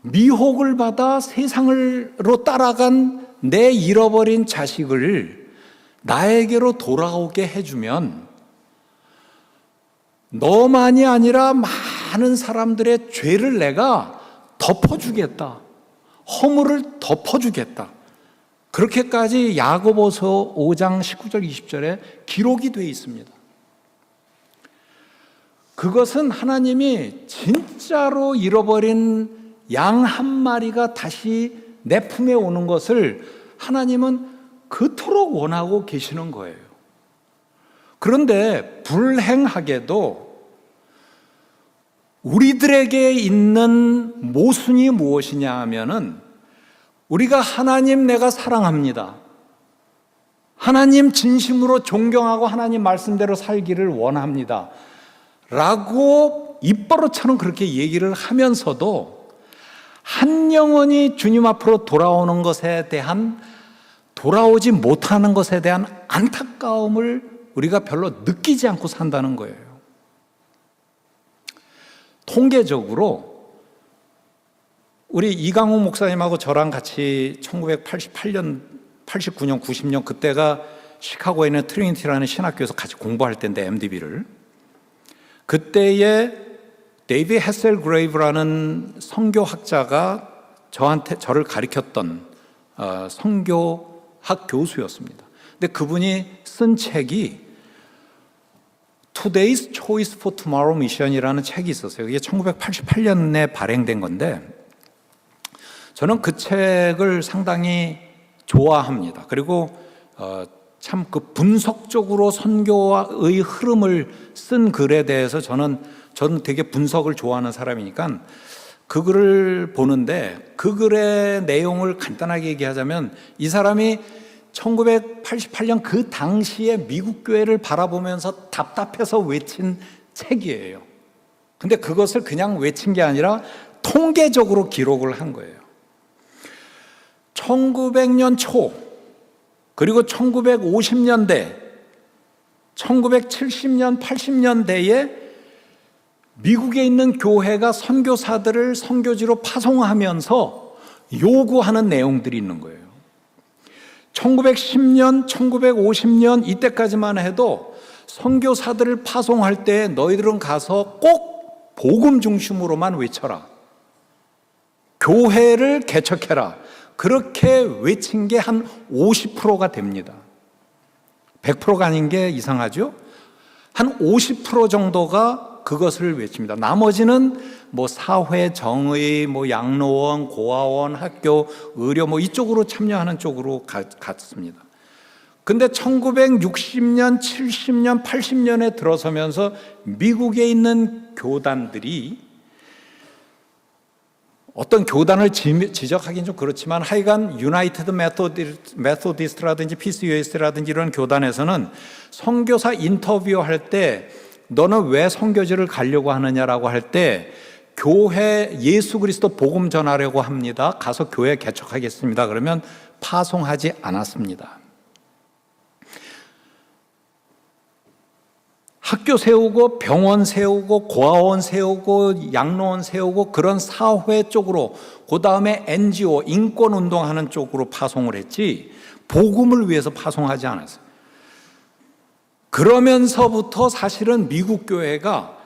미혹을 받아 세상으로 따라간 내 잃어버린 자식을 나에게로 돌아오게 해주면 너만이 아니라 많은 사람들의 죄를 내가 덮어주겠다. 허물을 덮어주겠다. 그렇게까지 야고보서 5장 19절 20절에 기록이 되어 있습니다. 그것은 하나님이 진짜로 잃어버린 양 한 마리가 다시 내 품에 오는 것을 하나님은 그토록 원하고 계시는 거예요. 그런데 불행하게도 우리들에게 있는 모순이 무엇이냐 하면은 우리가 하나님 내가 사랑합니다. 하나님 진심으로 존경하고 하나님 말씀대로 살기를 원합니다. 라고 입버릇처럼 그렇게 얘기를 하면서도 한 영혼이 주님 앞으로 돌아오는 것에 대한 돌아오지 못하는 것에 대한 안타까움을 우리가 별로 느끼지 않고 산다는 거예요. 통계적으로 우리 이강호 목사님하고 저랑 같이 1988년, 89년, 90년 그때가 시카고에 있는 트리니티라는 신학교에서 같이 공부할 때인데 MDB를 그때에 데이비 헤셀 그레이브라는 선교학자가 저를 가르쳤던 선교학 교수였습니다. 근데 그분이 쓴 책이 Today's Choice for Tomorrow Mission이라는 책이 있었어요. 이게 1988년에 발행된 건데 저는 그 책을 상당히 좋아합니다. 그리고 참 그 분석적으로 선교의 흐름을 쓴 글에 대해서 저는 되게 분석을 좋아하는 사람이니까 그 글을 보는데 그 글의 내용을 간단하게 얘기하자면 이 사람이 1988년 그 당시에 미국 교회를 바라보면서 답답해서 외친 책이에요. 근데 그것을 그냥 외친 게 아니라 통계적으로 기록을 한 거예요. 1900년 초 그리고 1950년대 1970년 80년대에 미국에 있는 교회가 선교사들을 선교지로 파송하면서 요구하는 내용들이 있는 거예요. 1910년, 1950년 이때까지만 해도 선교사들을 파송할 때 너희들은 가서 꼭 복음 중심으로만 외쳐라. 교회를 개척해라. 그렇게 외친 게 한 50%가 됩니다. 100%가 아닌 게 이상하죠? 한 50% 정도가 그것을 외칩니다. 나머지는 뭐 사회, 정의, 뭐 양로원, 고아원, 학교, 의료 뭐 이쪽으로 참여하는 쪽으로 갔습니다. 근데 1960년, 70년, 80년에 들어서면서 미국에 있는 교단들이 어떤 교단을 지적하기는 좀 그렇지만 하여간 유나이티드 메소디스트라든지 PCUS라든지 이런 교단에서는 선교사 인터뷰할 때 너는 왜 선교지를 가려고 하느냐라고 할 때 교회 예수 그리스도 복음 전하려고 합니다. 가서 교회 개척하겠습니다. 그러면 파송하지 않았습니다. 학교 세우고 병원 세우고 고아원 세우고 양로원 세우고 그런 사회 쪽으로 그 다음에 NGO 인권운동하는 쪽으로 파송을 했지 복음을 위해서 파송하지 않았어요. 그러면서부터 사실은 미국 교회가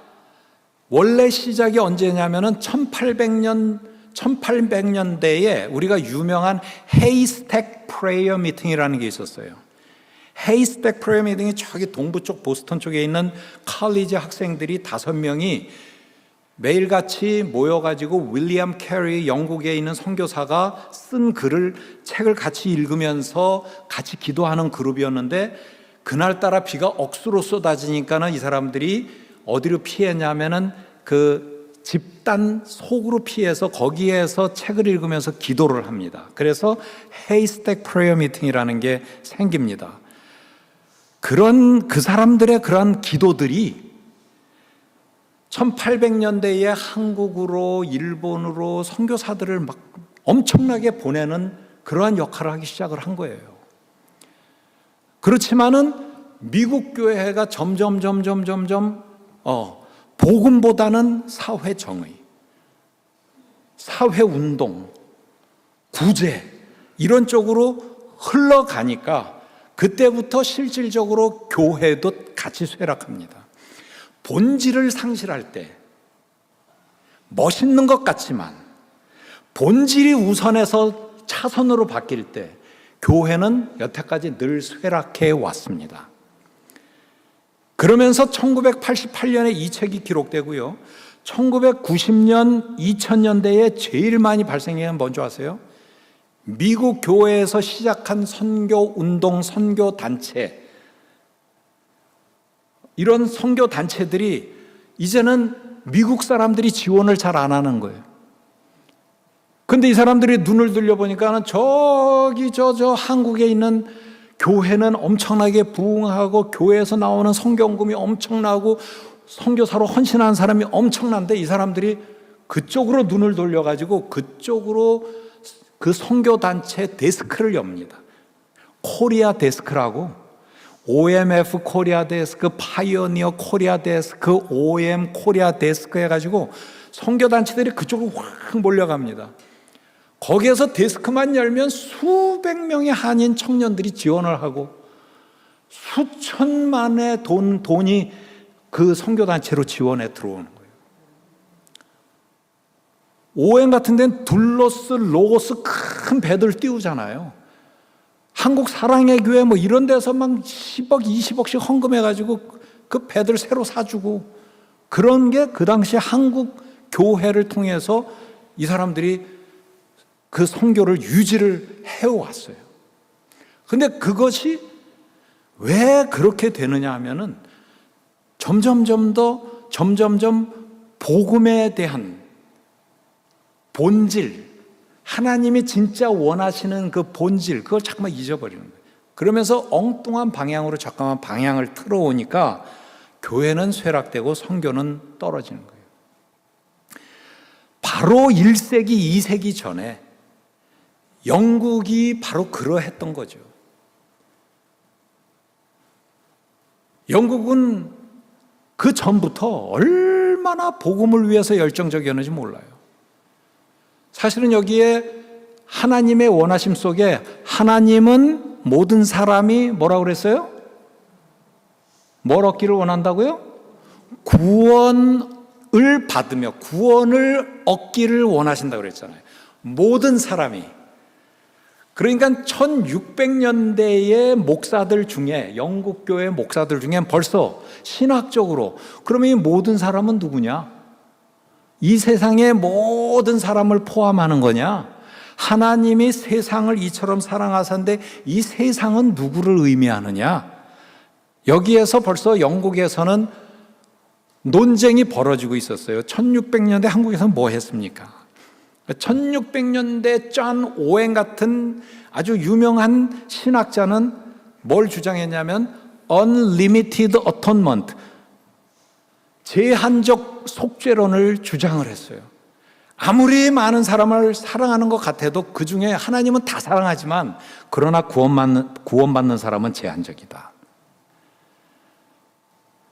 원래 시작이 언제냐면은 1800년대에 우리가 유명한 헤이스택 프레이어 미팅이라는 게 있었어요. 헤이스택 프레이어 미팅이 저기 동부 쪽 보스턴 쪽에 있는 칼리지 학생들이 5명이 매일같이 모여가지고 윌리엄 캐리 영국에 있는 선교사가 쓴 책을 같이 읽으면서 같이 기도하는 그룹이었는데 그날따라 비가 억수로 쏟아지니까는 이 사람들이 어디로 피했냐면은 그 집단 속으로 피해서 거기에서 책을 읽으면서 기도를 합니다. 그래서 헤이스택 프레이어 미팅이라는 게 생깁니다. 그 사람들의 그런 기도들이 1800년대에 한국으로 일본으로 선교사들을 막 엄청나게 보내는 그러한 역할을 하기 시작을 한 거예요. 그렇지만은 미국 교회가 점점 복음보다는 사회 정의, 사회 운동, 구제 이런 쪽으로 흘러가니까 그때부터 실질적으로 교회도 같이 쇠락합니다. 본질을 상실할 때 멋있는 것 같지만 본질이 우선해서 차선으로 바뀔 때 교회는 여태까지 늘 쇠락해 왔습니다. 그러면서 1988년에 이 책이 기록되고요. 1990년, 2000년대에 제일 많이 발생한 게 뭔지 아세요? 미국 교회에서 시작한 선교 운동, 선교 단체, 이런 선교 단체들이 이제는 미국 사람들이 지원을 잘 안 하는 거예요. 근데 이 사람들이 눈을 들려보니까 저기 저 한국에 있는 교회는 엄청나게 부흥하고 교회에서 나오는 선교금이 엄청나고 선교사로 헌신하는 사람이 엄청난데 이 사람들이 그쪽으로 눈을 돌려가지고 그쪽으로 그 선교단체 데스크를 엽니다. 코리아 데스크라고 OMF 코리아 데스크, 파이오니어 코리아 데스크, OM 코리아 데스크 해가지고 선교단체들이 그쪽으로 확 몰려갑니다. 거기에서 데스크만 열면 수백 명의 한인 청년들이 지원을 하고 수천만의 돈이 그 선교단체로 지원에 들어오는 거예요. OM 같은 데는 둘로스, 로고스 큰 배들 띄우잖아요. 한국 사랑의 교회 뭐 이런 데서 막 10억, 20억씩 헌금해가지고 그 배들 새로 사주고 그런 게 그 당시 한국 교회를 통해서 이 사람들이 그 선교를 유지를 해왔어요. 근데 그것이 왜 그렇게 되느냐 하면은 점점점 복음에 대한 본질, 하나님이 진짜 원하시는 그 본질, 그걸 자꾸만 잊어버리는 거예요. 그러면서 엉뚱한 방향으로 잠깐만 방향을 틀어오니까 교회는 쇠락되고 선교는 떨어지는 거예요. 바로 1세기, 2세기 전에 영국이 바로 그러했던 거죠. 영국은 그 전부터 얼마나 복음을 위해서 열정적이었는지 몰라요. 사실은 여기에 하나님의 원하심 속에 하나님은 모든 사람이 뭐라고 그랬어요? 뭘 얻기를 원한다고요? 구원을 받으며 구원을 얻기를 원하신다고 그랬잖아요. 모든 사람이. 그러니까 1600년대의 목사들 중에, 영국 교회 목사들 중에 벌써 신학적으로 그러면 이 모든 사람은 누구냐? 이 세상의 모든 사람을 포함하는 거냐? 하나님이 세상을 이처럼 사랑하셨는데 이 세상은 누구를 의미하느냐? 여기에서 벌써 영국에서는 논쟁이 벌어지고 있었어요. 1600년대 한국에서는 뭐 했습니까? 1600년대 존 오웬 같은 아주 유명한 신학자는 뭘 주장했냐면 Unlimited Atonement, 제한적 속죄론을 주장을 했어요. 아무리 많은 사람을 사랑하는 것 같아도 그 중에 하나님은 다 사랑하지만 그러나 구원받는 사람은 제한적이다.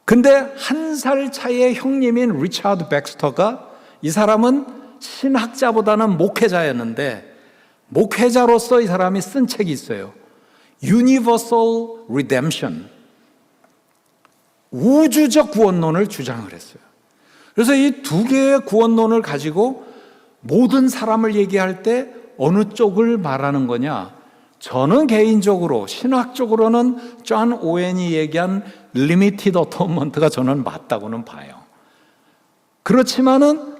근데 한 살 차이의 형님인 리차드 백스터가, 이 사람은 신학자보다는 목회자였는데 목회자로서 이 사람이 쓴 책이 있어요. Universal Redemption, 우주적 구원론을 주장을 했어요. 그래서 이 두 개의 구원론을 가지고 모든 사람을 얘기할 때 어느 쪽을 말하는 거냐? 저는 개인적으로 신학적으로는 존 오웬이 얘기한 Limited Atonement가 저는 맞다고는 봐요. 그렇지만은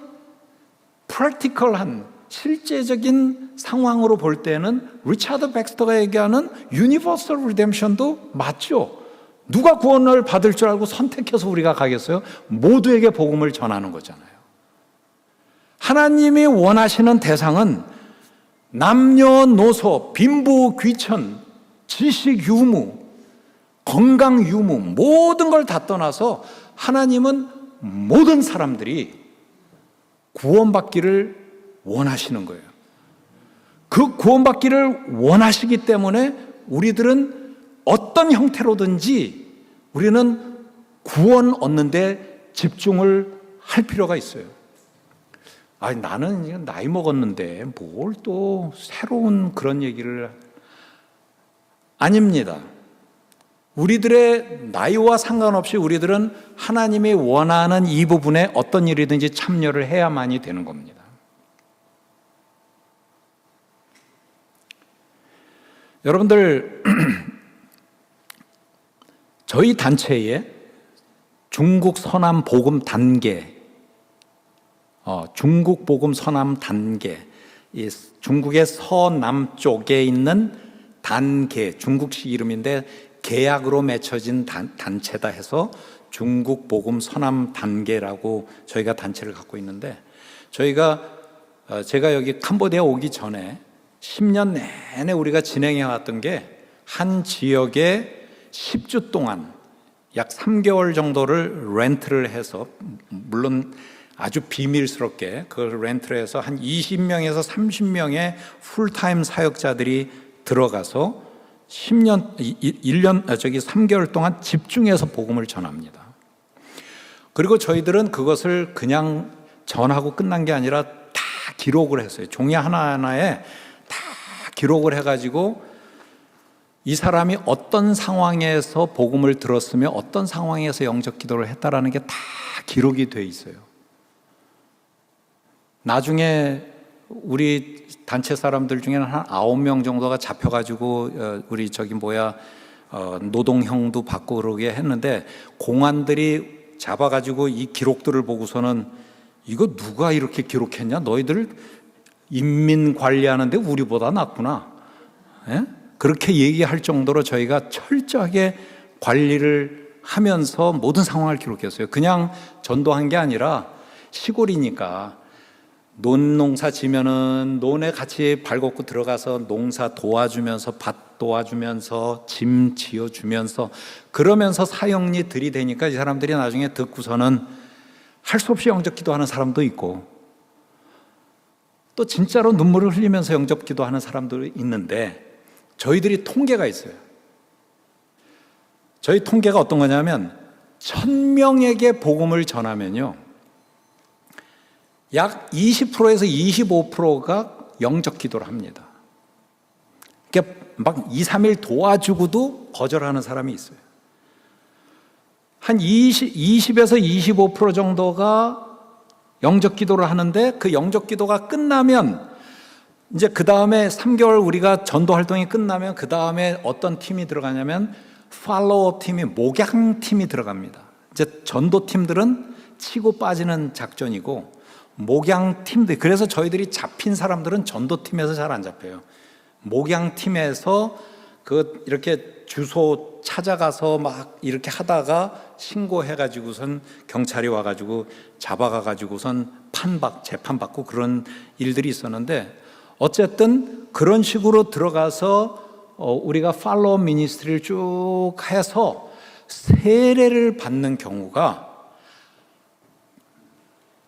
프랙티컬한 실제적인 상황으로 볼 때는 리차드 백스터가 얘기하는 유니버설 리뎀션도 맞죠. 누가 구원을 받을 줄 알고 선택해서 우리가 가겠어요? 모두에게 복음을 전하는 거잖아요. 하나님이 원하시는 대상은 남녀노소, 빈부, 귀천, 지식 유무, 건강 유무, 모든 걸 다 떠나서 하나님은 모든 사람들이 구원받기를 원하시는 거예요. 그 구원받기를 원하시기 때문에 우리들은 어떤 형태로든지 우리는 구원 얻는 데 집중을 할 필요가 있어요. 아니, 나는 나이 먹었는데 뭘 또 새로운 그런 얘기를. 아닙니다. 우리들의 나이와 상관없이 우리들은 하나님이 원하는 이 부분에 어떤 일이든지 참여를 해야만이 되는 겁니다. 여러분들, 저희 단체에 중국 서남 복음 단계, 중국 복음 서남 단계, 이 중국의 서남쪽에 있는 단계, 중국식 이름인데 계약으로 맺혀진 단체다 해서 중국 복음 서남 단계라고 저희가 단체를 갖고 있는데, 제가 여기 캄보디아 오기 전에 10년 내내 우리가 진행해 왔던 게 한 지역에 10주 동안 약 3개월 정도를 렌트를 해서, 물론 아주 비밀스럽게 그걸 렌트를 해서 한 20명에서 30명의 풀타임 사역자들이 들어가서 3개월 동안 집중해서 복음을 전합니다. 그리고 저희들은 그것을 그냥 전하고 끝난 게 아니라 다 기록을 했어요. 종이 하나하나에 다 기록을 해가지고 이 사람이 어떤 상황에서 복음을 들었으며 어떤 상황에서 영적 기도를 했다라는 게 다 기록이 돼 있어요. 나중에 우리 단체 사람들 중에는 한 9명 정도가 잡혀가지고 우리 노동형도 받고 그러게 했는데 공안들이 잡아가지고 이 기록들을 보고서는 이거 누가 이렇게 기록했냐? 너희들 인민 관리하는데 우리보다 낫구나. 예? 그렇게 얘기할 정도로 저희가 철저하게 관리를 하면서 모든 상황을 기록했어요. 그냥 전도한 게 아니라 시골이니까 논농사 지면은 논에 같이 발 걷고 들어가서 농사 도와주면서 밭 도와주면서 짐 지어주면서 그러면서 사형리 들이대니까 이 사람들이 나중에 듣고서는 할 수 없이 영접 기도하는 사람도 있고 또 진짜로 눈물을 흘리면서 영접 기도하는 사람도 있는데 저희들이 통계가 있어요. 저희 통계가 어떤 거냐면 1000명에게 복음을 전하면요 약 20%에서 25%가 영접 기도를 합니다. 그러니까 막 2, 3일 도와주고도 거절하는 사람이 있어요. 한 20에서 25% 정도가 영접 기도를 하는데 그 영접 기도가 끝나면 이제 그 다음에 3개월 우리가 전도 활동이 끝나면 그 다음에 어떤 팀이 들어가냐면 팔로워 팀이 목양 팀이 들어갑니다. 이제 전도 팀들은 치고 빠지는 작전이고 목양 팀들 그래서 저희들이 잡힌 사람들은 전도 팀에서 잘 안 잡혀요. 목양 팀에서 그 이렇게 주소 찾아가서 막 이렇게 하다가 신고해가지고선 경찰이 와가지고 잡아가가지고선 재판받고 그런 일들이 있었는데 어쨌든 그런 식으로 들어가서 우리가 팔로우 미니스트리를 쭉 해서 세례를 받는 경우가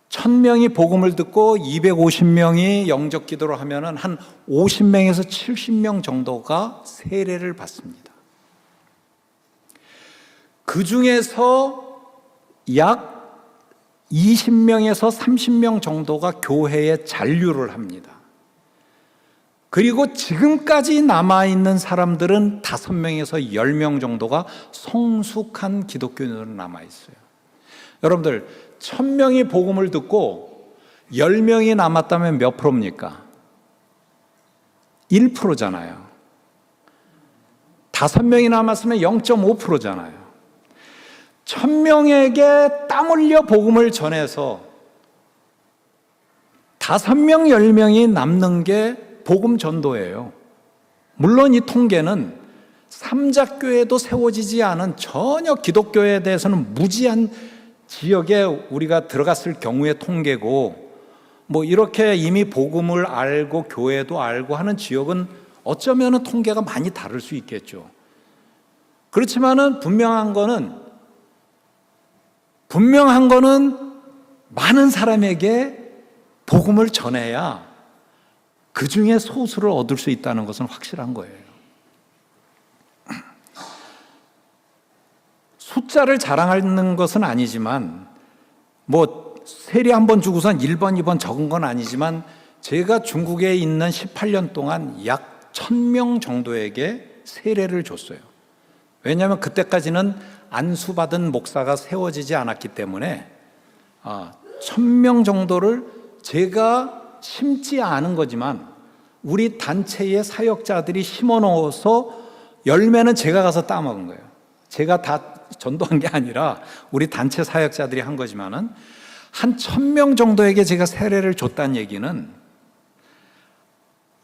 1000명이 복음을 듣고 250명이 영접 기도를 하면은 한 50명에서 70명 정도가 세례를 받습니다. 그 중에서 약 20명에서 30명 정도가 교회에 잔류를 합니다. 그리고 지금까지 남아있는 사람들은 5명에서 10명 정도가 성숙한 기독교인으로 남아있어요. 여러분들 1000명이 복음을 듣고 10명이 남았다면 몇 프로입니까? 1%잖아요. 5명이 남았으면 0.5%잖아요. 1000명에게 땀 흘려 복음을 전해서 5명, 10명이 남는 게 복음 전도예요. 물론 이 통계는 삼자교회도 세워지지 않은 전혀 기독교에 대해서는 무지한 지역에 우리가 들어갔을 경우의 통계고 뭐 이렇게 이미 복음을 알고 교회도 알고 하는 지역은 어쩌면 통계가 많이 다를 수 있겠죠. 그렇지만은 분명한 거는 많은 사람에게 복음을 전해야 그 중에 소수를 얻을 수 있다는 것은 확실한 거예요. 숫자를 자랑하는 것은 아니지만 뭐 세례 한 번 주고선 1번, 2번 적은 건 아니지만 제가 중국에 있는 18년 동안 약 1000명 정도에게 세례를 줬어요. 왜냐하면 그때까지는 안수받은 목사가 세워지지 않았기 때문에 1000명 정도를 제가 심지 않은 거지만 우리 단체의 사역자들이 심어놓아서 열매는 제가 가서 따먹은 거예요. 제가 다 전도한 게 아니라 우리 단체 사역자들이 한 거지만은 한 1000명 정도에게 제가 세례를 줬다는 얘기는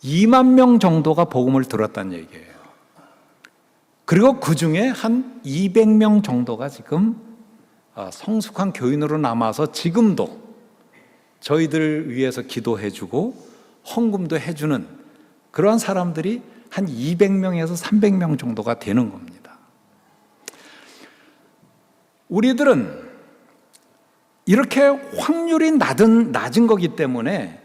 2만 명 정도가 복음을 들었다는 얘기예요. 그리고 그 중에 한 200명 정도가 지금 성숙한 교인으로 남아서 지금도 저희들 위해서 기도해주고 헌금도 해주는 그런 사람들이 한 200명에서 300명 정도가 되는 겁니다. 우리들은 이렇게 확률이 낮은 거기 때문에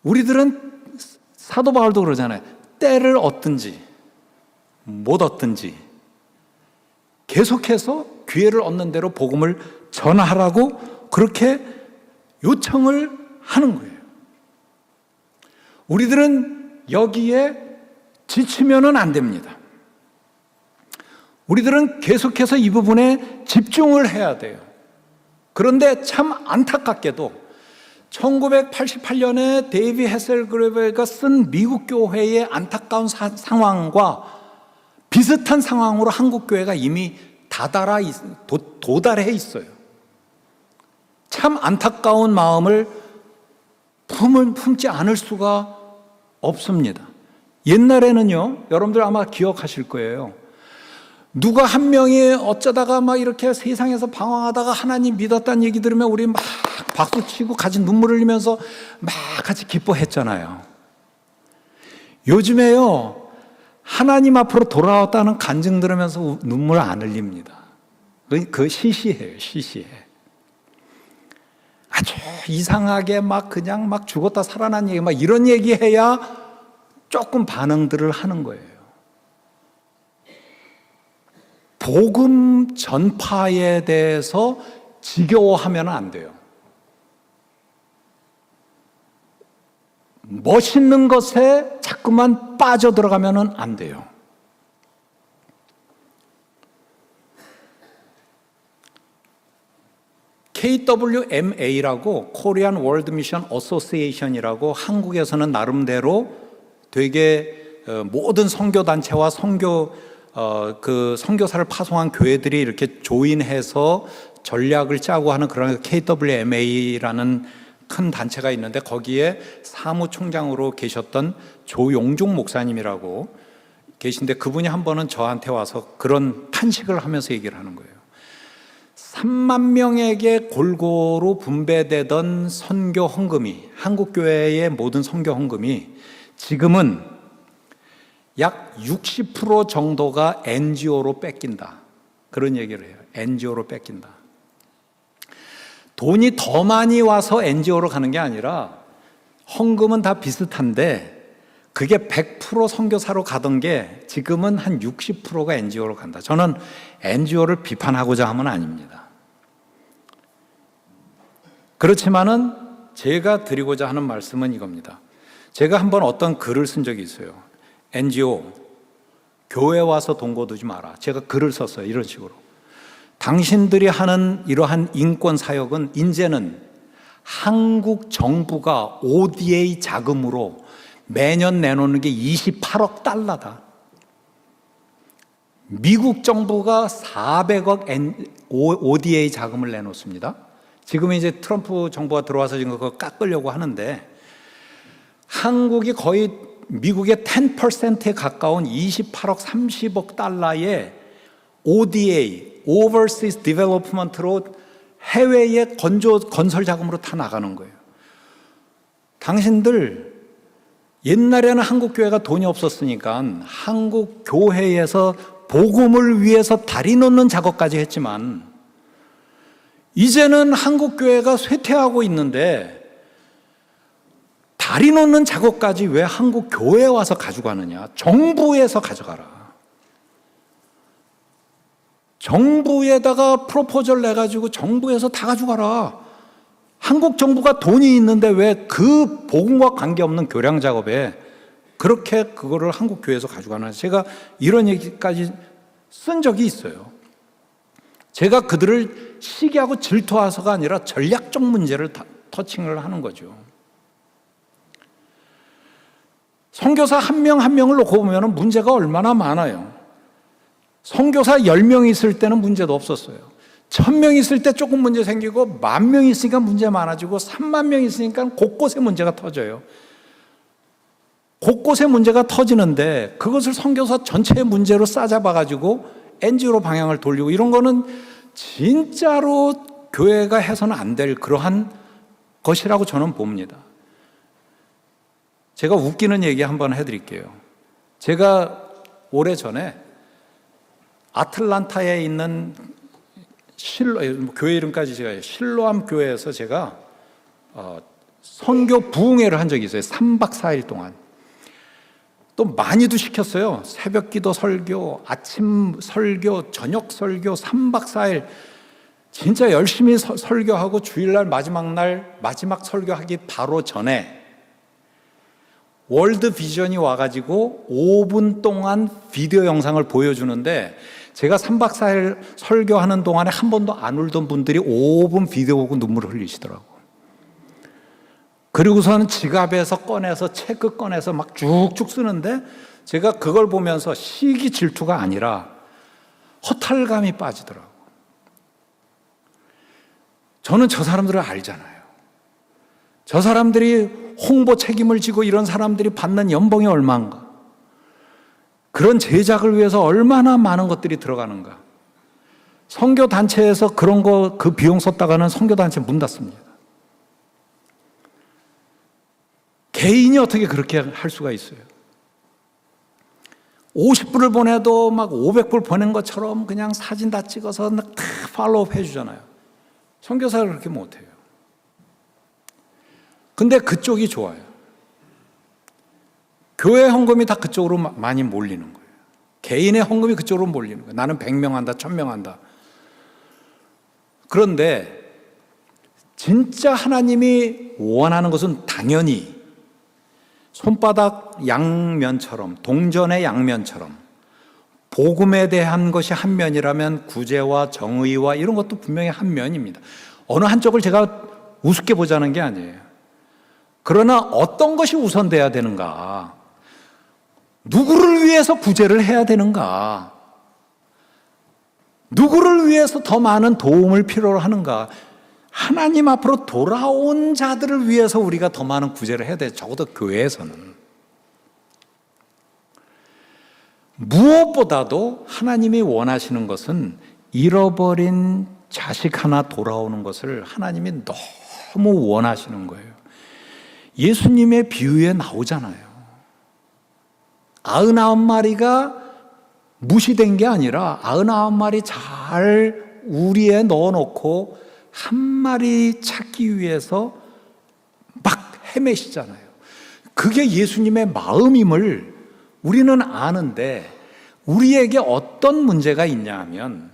우리들은 사도 바울도 그러잖아요. 때를 얻든지 못 얻든지 계속해서 기회를 얻는 대로 복음을 전하라고 그렇게 요청을 하는 거예요. 우리들은 여기에 지치면은 안 됩니다. 우리들은 계속해서 이 부분에 집중을 해야 돼요. 그런데 참 안타깝게도 1988년에 데이비 헤셀그레버가 쓴 미국 교회의 안타까운 상황과 비슷한 상황으로 한국교회가 이미 도달해 있어요. 참 안타까운 마음을 품지 않을 수가 없습니다. 옛날에는요, 여러분들 아마 기억하실 거예요. 누가 한 명이 어쩌다가 막 이렇게 세상에서 방황하다가 하나님 믿었다는 얘기 들으면 우리 막 박수치고 같이 눈물 흘리면서 막 같이 기뻐했잖아요. 요즘에요, 하나님 앞으로 돌아왔다는 간증 들으면서 눈물 안 흘립니다. 그 시시해요, 시시해. 아주 이상하게 막 그냥 막 죽었다 살아난 얘기, 막 이런 얘기 해야 조금 반응들을 하는 거예요. 복음 전파에 대해서 지겨워하면 안 돼요. 멋있는 것에 자꾸만 빠져들어가면 안 돼요. KWMA라고 Korean World Mission Association이라고 한국에서는 나름대로 되게 모든 선교단체와 선교사를 파송한 교회들이 이렇게 조인해서 전략을 짜고 하는 그런 KWMA라는 큰 단체가 있는데 거기에 사무총장으로 계셨던 조용종 목사님이라고 계신데 그분이 한 번은 저한테 와서 그런 탄식을 하면서 얘기를 하는 거예요. 3만 명에게 골고루 분배되던 선교 헌금이, 한국교회의 모든 선교 헌금이 지금은 약 60% 정도가 NGO로 뺏긴다. 그런 얘기를 해요. NGO로 뺏긴다. 돈이 더 많이 와서 NGO로 가는 게 아니라 헌금은 다 비슷한데 그게 100% 선교사로 가던 게 지금은 한 60%가 NGO로 간다. 저는 NGO를 비판하고자 함은 아닙니다. 그렇지만은 제가 드리고자 하는 말씀은 이겁니다. 제가 한번 어떤 글을 쓴 적이 있어요. NGO, 교회 와서 돈 거두지 마라. 제가 글을 썼어요. 이런 식으로. 당신들이 하는 이러한 인권 사역은 이제는 한국 정부가 ODA 자금으로 매년 내놓는 게 28억 달러다. 미국 정부가 400억 ODA 자금을 내놓습니다. 지금 이제 트럼프 정부가 들어와서 지금 그거 깎으려고 하는데 한국이 거의 미국의 10%에 가까운 28억 30억 달러의 ODA, Overseas Development로 해외의 건설 자금으로 다 나가는 거예요. 당신들 옛날에는 한국 교회가 돈이 없었으니까 한국 교회에서 복음을 위해서 다리 놓는 작업까지 했지만 이제는 한국 교회가 쇠퇴하고 있는데 다리 놓는 작업까지 왜 한국 교회에 와서 가져가느냐? 정부에서 가져가라. 정부에다가 프로포절 내가지고 정부에서 다 가져가라. 한국 정부가 돈이 있는데 왜 그 복음과 관계없는 교량 작업에 그렇게 그거를 한국 교회에서 가져가나? 제가 이런 얘기까지 쓴 적이 있어요. 제가 그들을 시기하고 질투해서가 아니라 전략적 문제를 터칭을 하는 거죠. 선교사 한 명 한 명을 놓고 보면 문제가 얼마나 많아요. 선교사 10명 있을 때는 문제도 없었어요. 1000명 있을 때 조금 문제 생기고 10,000명 있으니까 문제 많아지고 30,000명 있으니까 곳곳에 문제가 터져요. 곳곳에 문제가 터지는데 그것을 선교사 전체의 문제로 싸잡아가지고 NGO로 방향을 돌리고 이런 거는 진짜로 교회가 해서는 안 될 그러한 것이라고 저는 봅니다. 제가 웃기는 얘기 한번 해드릴게요. 제가 오래전에 아틀란타에 있는 교회 이름까지 제가 실로암 교회에서 제가 선교 부흥회를 한 적이 있어요. 3박 4일 동안. 또 많이도 시켰어요. 새벽 기도 설교, 아침 설교, 저녁 설교, 3박 4일 진짜 열심히 설교하고 주일날 마지막 설교하기 바로 전에 월드 비전이 와가지고 5분 동안 비디오 영상을 보여주는데 제가 3박 4일 설교하는 동안에 한 번도 안 울던 분들이 5분 비디오 보고 눈물을 흘리시더라고요. 그리고서는 지갑에서 꺼내서 체크 꺼내서 막 쭉쭉 쓰는데 제가 그걸 보면서 시기 질투가 아니라 허탈감이 빠지더라고요. 저는 저 사람들을 알잖아요. 저 사람들이 홍보 책임을 지고 이런 사람들이 받는 연봉이 얼마인가? 그런 제작을 위해서 얼마나 많은 것들이 들어가는가? 선교단체에서 그런 거, 그 비용 썼다가는 선교단체 문 닫습니다. 개인이 어떻게 그렇게 할 수가 있어요? 50불을 보내도 막 500불 보낸 것처럼 그냥 사진 다 찍어서 다 팔로우업 해주잖아요. 선교사를 그렇게 못해요. 근데 그쪽이 좋아요. 교회 헌금이 다 그쪽으로 많이 몰리는 거예요. 개인의 헌금이 그쪽으로 몰리는 거예요. 나는 100명 한다, 1000명 한다. 그런데 진짜 하나님이 원하는 것은 당연히 손바닥 양면처럼, 동전의 양면처럼 복음에 대한 것이 한 면이라면 구제와 정의와 이런 것도 분명히 한 면입니다. 어느 한쪽을 제가 우습게 보자는 게 아니에요. 그러나 어떤 것이 우선돼야 되는가? 누구를 위해서 구제를 해야 되는가? 누구를 위해서 더 많은 도움을 필요로 하는가? 하나님 앞으로 돌아온 자들을 위해서 우리가 더 많은 구제를 해야 돼. 적어도 교회에서는. 무엇보다도 하나님이 원하시는 것은 잃어버린 자식 하나 돌아오는 것을 하나님이 너무 원하시는 거예요. 예수님의 비유에 나오잖아요. 99마리가 무시된 게 아니라 99마리 잘 우리에 넣어놓고 한 마리 찾기 위해서 막 헤매시잖아요. 그게 예수님의 마음임을 우리는 아는데 우리에게 어떤 문제가 있냐 하면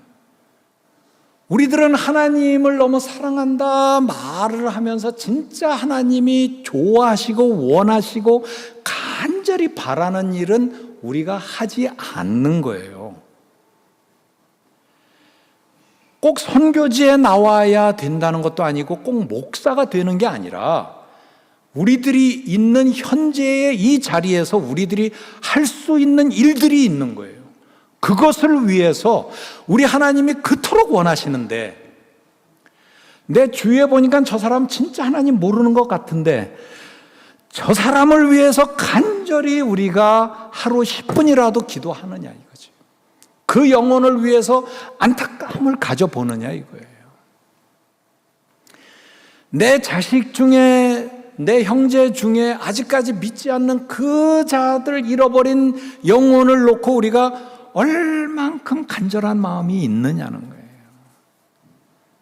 우리들은 하나님을 너무 사랑한다 말을 하면서 진짜 하나님이 좋아하시고 원하시고 간절히 바라는 일은 우리가 하지 않는 거예요. 꼭 선교지에 나와야 된다는 것도 아니고 꼭 목사가 되는 게 아니라 우리들이 있는 현재의 이 자리에서 우리들이 할 수 있는 일들이 있는 거예요. 그것을 위해서 우리 하나님이 그토록 원하시는데 내 주위에 보니까 저 사람 진짜 하나님 모르는 것 같은데 저 사람을 위해서 간절히 우리가 하루 10분이라도 기도하느냐 이거지. 그 영혼을 위해서 안타까움을 가져보느냐 이거예요. 내 자식 중에 내 형제 중에 아직까지 믿지 않는 그 자들 잃어버린 영혼을 놓고 우리가 얼만큼 간절한 마음이 있느냐는 거예요.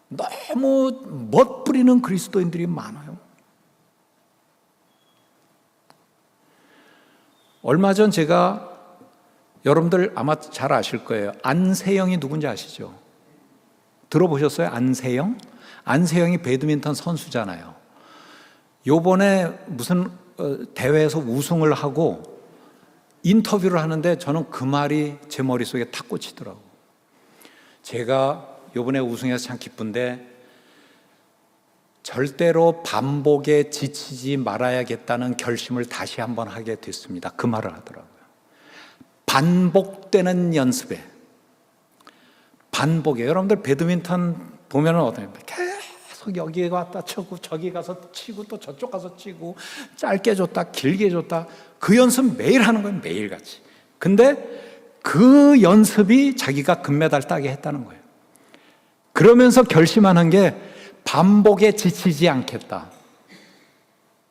너무 멋부리는 그리스도인들이 많아요. 얼마 전 제가 여러분들 아마 잘 아실 거예요. 안세영이 누군지 아시죠? 들어보셨어요? 안세영? 안세영이 배드민턴 선수잖아요. 요번에 무슨 대회에서 우승을 하고 인터뷰를 하는데 저는 그 말이 제 머릿속에 탁 꽂히더라고요. 제가 요번에 우승해서 참 기쁜데 절대로 반복에 지치지 말아야겠다는 결심을 다시 한번 하게 됐습니다. 그 말을 하더라고요. 반복되는 연습에 반복에 여러분들 배드민턴 보면은 어때요? 계속 여기 왔다 치고 저기 가서 치고 또 저쪽 가서 치고 짧게 줬다 길게 줬다 그 연습 매일 하는 거예요. 매일같이. 근데 그 연습이 자기가 금메달 따게 했다는 거예요. 그러면서 결심하는 게 반복에 지치지 않겠다.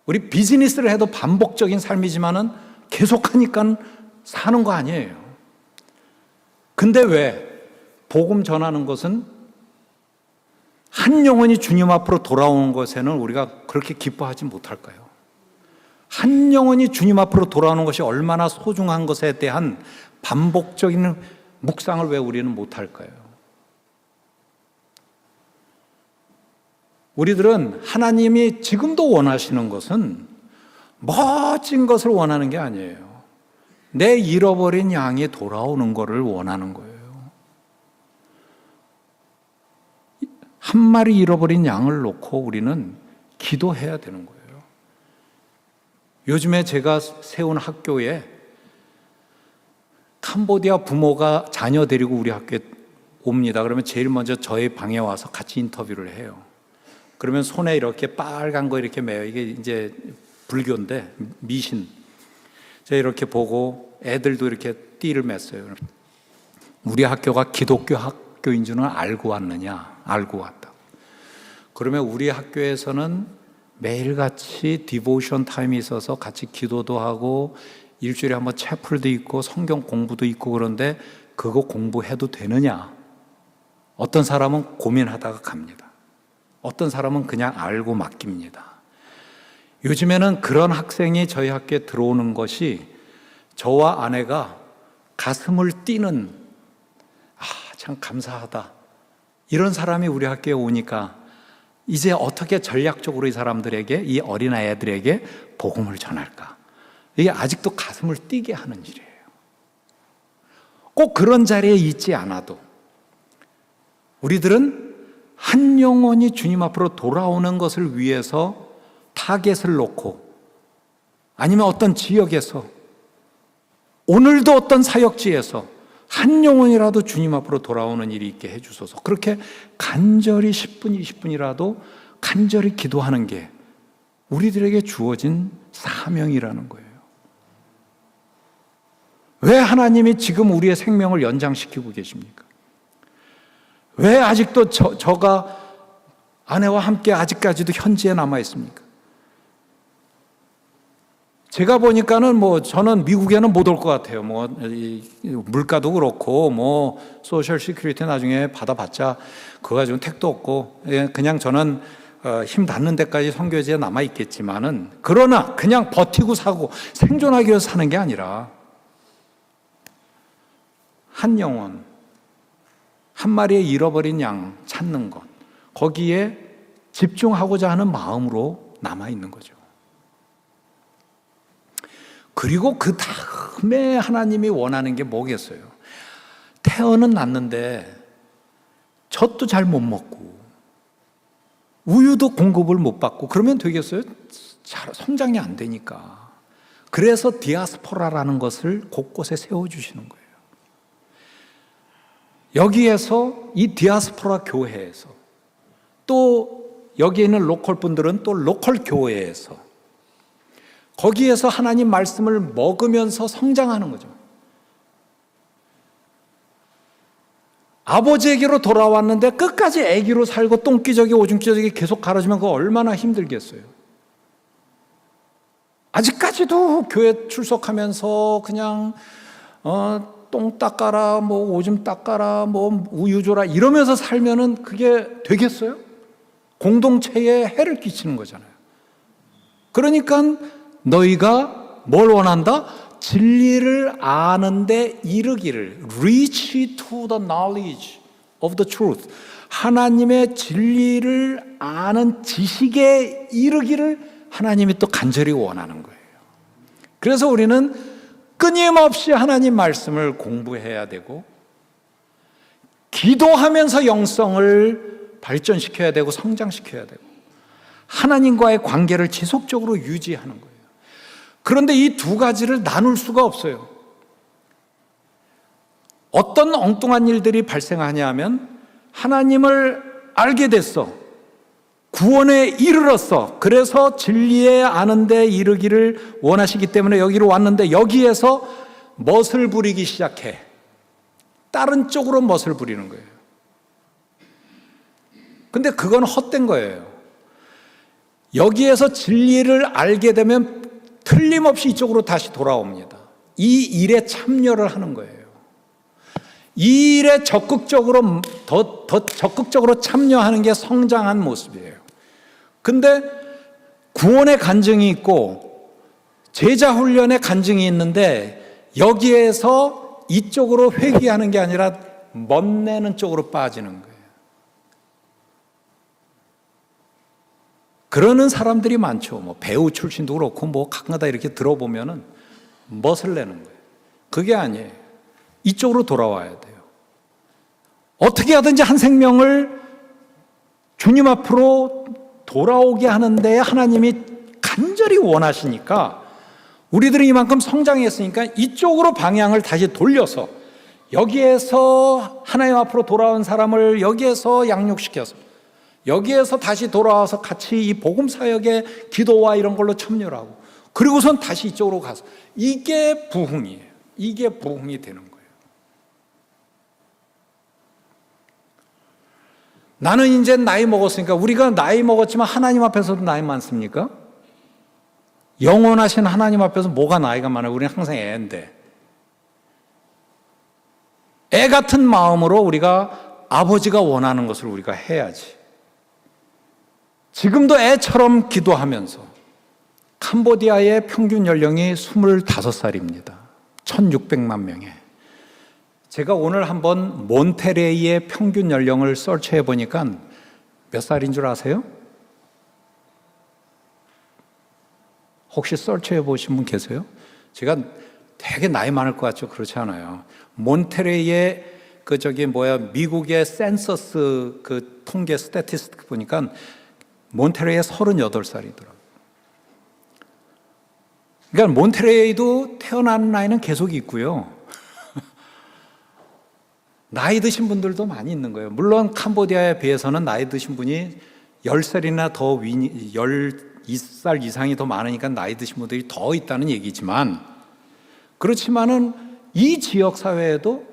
우리 비즈니스를 해도 반복적인 삶이지만은 계속하니까 사는 거 아니에요. 근데 왜 복음 전하는 것은 한 영혼이 주님 앞으로 돌아오는 것에는 우리가 그렇게 기뻐하지 못할까요? 한 영혼이 주님 앞으로 돌아오는 것이 얼마나 소중한 것에 대한 반복적인 묵상을 왜 우리는 못할까요? 우리들은 하나님이 지금도 원하시는 것은 멋진 것을 원하는 게 아니에요. 내 잃어버린 양이 돌아오는 것을 원하는 거예요. 한 마리 잃어버린 양을 놓고 우리는 기도해야 되는 거예요. 요즘에 제가 세운 학교에 캄보디아 부모가 자녀 데리고 우리 학교에 옵니다. 그러면 제일 먼저 저희 방에 와서 같이 인터뷰를 해요. 그러면 손에 이렇게 빨간 거 이렇게 매요. 이게 이제 불교인데 미신. 제가 이렇게 보고 애들도 이렇게 띠를 맸어요. 우리 학교가 기독교 학교인 줄은 알고 왔느냐? 알고 왔다. 그러면 우리 학교에서는 매일같이 디보션 타임이 있어서 같이 기도도 하고 일주일에 한번 채플도 있고 성경 공부도 있고 그런데 그거 공부해도 되느냐? 어떤 사람은 고민하다가 갑니다. 어떤 사람은 그냥 알고 맡깁니다. 요즘에는 그런 학생이 저희 학교에 들어오는 것이 저와 아내가 가슴을 뛰는 참 감사하다. 이런 사람이 우리 학교에 오니까 이제 어떻게 전략적으로 이 사람들에게, 이 어린아이들에게 복음을 전할까? 이게 아직도 가슴을 뛰게 하는 일이에요. 꼭 그런 자리에 있지 않아도 우리들은 한 영혼이 주님 앞으로 돌아오는 것을 위해서 타겟을 놓고 아니면 어떤 지역에서 오늘도 어떤 사역지에서 한 영혼이라도 주님 앞으로 돌아오는 일이 있게 해주소서. 그렇게 간절히 10분, 20분이라도 간절히 기도하는 게 우리들에게 주어진 사명이라는 거예요. 왜 하나님이 지금 우리의 생명을 연장시키고 계십니까? 왜 아직도 저가 아내와 함께 아직까지도 현지에 남아 있습니까? 제가 보니까는 저는 미국에는 못 올 것 같아요. 물가도 그렇고 소셜 시큐리티 나중에 받아봤자 그거 가지고 택도 없고 그냥 저는 힘 닿는 데까지 선교지에 남아 있겠지만은 그러나 그냥 버티고 사고 생존하기 위해서 사는 게 아니라 한 영혼, 한 마리의 잃어버린 양 찾는 것, 거기에 집중하고자 하는 마음으로 남아 있는 거죠. 그리고 그 다음에 하나님이 원하는 게 뭐겠어요? 태어는 났는데 젖도 잘 못 먹고 우유도 공급을 못 받고 그러면 되겠어요? 잘 성장이 안 되니까. 그래서 디아스포라라는 것을 곳곳에 세워주시는 거예요. 여기에서 이 디아스포라 교회에서 또 여기에 있는 로컬 분들은 또 로컬 교회에서 거기에서 하나님 말씀을 먹으면서 성장하는 거죠. 아버지에게로 돌아왔는데 끝까지 애기로 살고 똥기저귀 오줌기저귀 계속 갈아주면 그거 얼마나 힘들겠어요. 아직까지도 교회 출석하면서 그냥 똥 닦아라, 오줌 닦아라, 우유 줘라 이러면서 살면은 그게 되겠어요? 공동체에 해를 끼치는 거잖아요. 그러니까 너희가 뭘 원한다? 진리를 아는데 이르기를 reach to the knowledge of the truth 하나님의 진리를 아는 지식에 이르기를 하나님이 또 간절히 원하는 거예요. 그래서 우리는 끊임없이 하나님 말씀을 공부해야 되고 기도하면서 영성을 발전시켜야 되고 성장시켜야 되고 하나님과의 관계를 지속적으로 유지하는 거예요. 그런데 이 두 가지를 나눌 수가 없어요. 어떤 엉뚱한 일들이 발생하냐면 하나님을 알게 됐어. 구원에 이르렀어. 그래서 진리에 아는 데 이르기를 원하시기 때문에 여기로 왔는데 여기에서 멋을 부리기 시작해. 다른 쪽으로 멋을 부리는 거예요. 근데 그건 헛된 거예요. 여기에서 진리를 알게 되면 틀림없이 이쪽으로 다시 돌아옵니다. 이 일에 참여를 하는 거예요. 이 일에 적극적으로 더 적극적으로 참여하는 게 성장한 모습이에요. 근데 구원의 간증이 있고 제자 훈련의 간증이 있는데 여기에서 이쪽으로 회귀하는 게 아니라 멋내는 쪽으로 빠지는 거예요. 그러는 사람들이 많죠. 배우 출신도 그렇고 가끔가다 이렇게 들어보면은 멋을 내는 거예요. 그게 아니에요. 이쪽으로 돌아와야 돼요. 어떻게 하든지 한 생명을 주님 앞으로 돌아오게 하는데 하나님이 간절히 원하시니까 우리들이 이만큼 성장했으니까 이쪽으로 방향을 다시 돌려서 여기에서 하나님 앞으로 돌아온 사람을 여기에서 양육시켜서 여기에서 다시 돌아와서 같이 이 복음 사역의 기도와 이런 걸로 참여를 하고 그리고선 다시 이쪽으로 가서 이게 부흥이에요. 이게 부흥이 되는 거예요. 나는 이제 나이 먹었으니까 우리가 나이 먹었지만 하나님 앞에서도 나이 많습니까? 영원하신 하나님 앞에서 뭐가 나이가 많아요? 우리는 항상 애인데 애 같은 마음으로 우리가 아버지가 원하는 것을 우리가 해야지. 지금도 애처럼 기도하면서 캄보디아의 평균 연령이 25살입니다. 1600만 명에. 제가 오늘 한번 몬테레이의 평균 연령을 서치해 보니까 몇 살인 줄 아세요? 혹시 서치해 보신 분 계세요? 제가 되게 나이 많을 것 같죠? 그렇지 않아요. 몬테레이의 미국의 센서스 그 통계 스태티스틱 보니까 몬테레이에 38살이더라고요. 그러니까 몬테레이도 태어나는 나이는 계속 있고요. 나이 드신 분들도 많이 있는 거예요. 물론 캄보디아에 비해서는 나이 드신 분이 10살이나 더 12살 이상이 더 많으니까 나이 드신 분들이 더 있다는 얘기지만 그렇지만은 이 지역 사회에도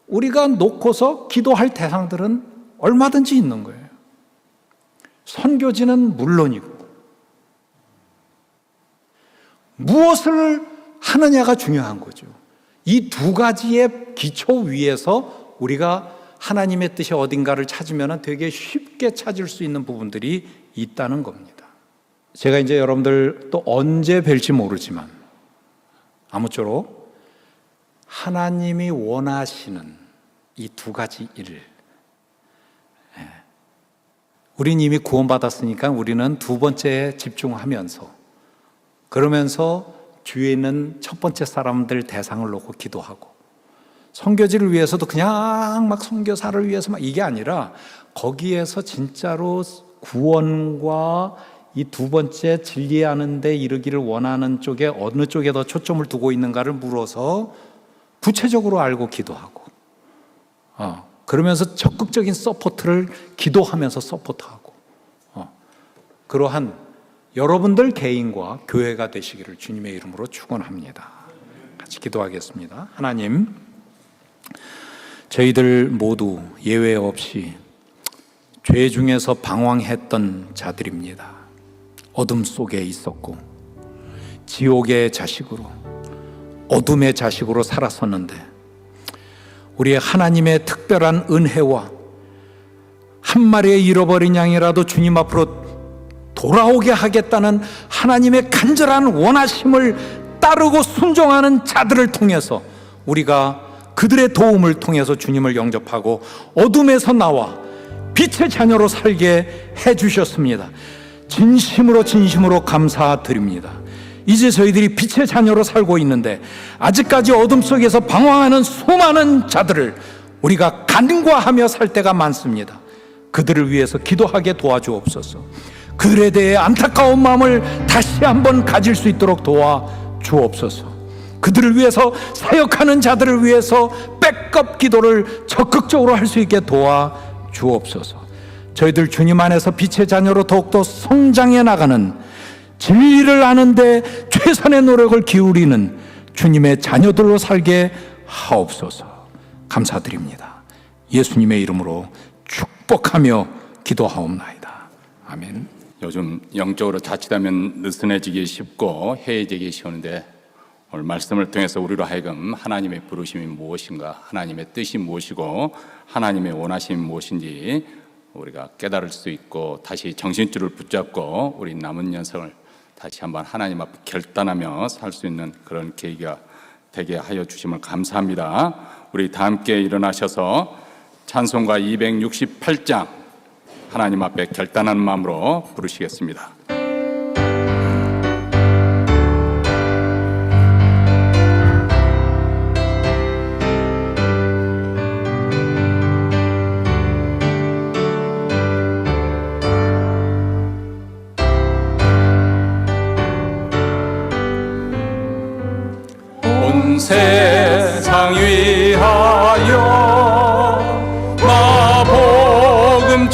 우리가 놓고서 기도할 대상들은 얼마든지 있는 거예요. 선교지는 물론이고 무엇을 하느냐가 중요한 거죠. 이 두 가지의 기초 위에서 우리가 하나님의 뜻이 어딘가를 찾으면 되게 쉽게 찾을 수 있는 부분들이 있다는 겁니다. 제가 이제 여러분들 또 언제 뵐지 모르지만 아무쪼록 하나님이 원하시는 이 두 가지 일을 우린 이미 구원받았으니까 우리는 두 번째에 집중하면서 그러면서 주위에 있는 첫 번째 사람들 대상을 놓고 기도하고 선교지를 위해서도 그냥 막 선교사를 위해서 막 이게 아니라 거기에서 진짜로 구원과 이 두 번째 진리하는 데 이르기를 원하는 쪽에 어느 쪽에 더 초점을 두고 있는가를 물어서 구체적으로 알고 기도하고 그러면서 적극적인 서포트를 기도하면서 서포트하고 그러한 여러분들 개인과 교회가 되시기를 주님의 이름으로 축원합니다. 같이 기도하겠습니다. 하나님, 저희들 모두 예외 없이 죄 중에서 방황했던 자들입니다. 어둠 속에 있었고 지옥의 자식으로 어둠의 자식으로 살았었는데 우리의 하나님의 특별한 은혜와 한 마리의 잃어버린 양이라도 주님 앞으로 돌아오게 하겠다는 하나님의 간절한 원하심을 따르고 순종하는 자들을 통해서 우리가 그들의 도움을 통해서 주님을 영접하고 어둠에서 나와 빛의 자녀로 살게 해주셨습니다. 진심으로 감사드립니다. 이제 저희들이 빛의 자녀로 살고 있는데 아직까지 어둠 속에서 방황하는 수많은 자들을 우리가 간과하며 살 때가 많습니다. 그들을 위해서 기도하게 도와주옵소서. 그들에 대해 안타까운 마음을 다시 한번 가질 수 있도록 도와주옵소서. 그들을 위해서 사역하는 자들을 위해서 백업 기도를 적극적으로 할 수 있게 도와주옵소서. 저희들 주님 안에서 빛의 자녀로 더욱더 성장해 나가는 진리를 아는데 최선의 노력을 기울이는 주님의 자녀들로 살게 하옵소서. 감사드립니다. 예수님의 이름으로 축복하며 기도하옵나이다. 아멘. 요즘 영적으로 자칫하면 느슨해지기 쉽고 해이해지기 쉬운데 오늘 말씀을 통해서 우리로 하여금 하나님의 부르심이 무엇인가, 하나님의 뜻이 무엇이고 하나님의 원하심이 무엇인지 우리가 깨달을 수 있고 다시 정신줄을 붙잡고 우리 남은 nhân生을 다시 한번 하나님 앞에 결단하며 살 수 있는 그런 계기가 되게 하여 주심을 감사합니다. 우리 다 함께 일어나셔서 찬송가 268장 하나님 앞에 결단하는 마음으로 부르시겠습니다.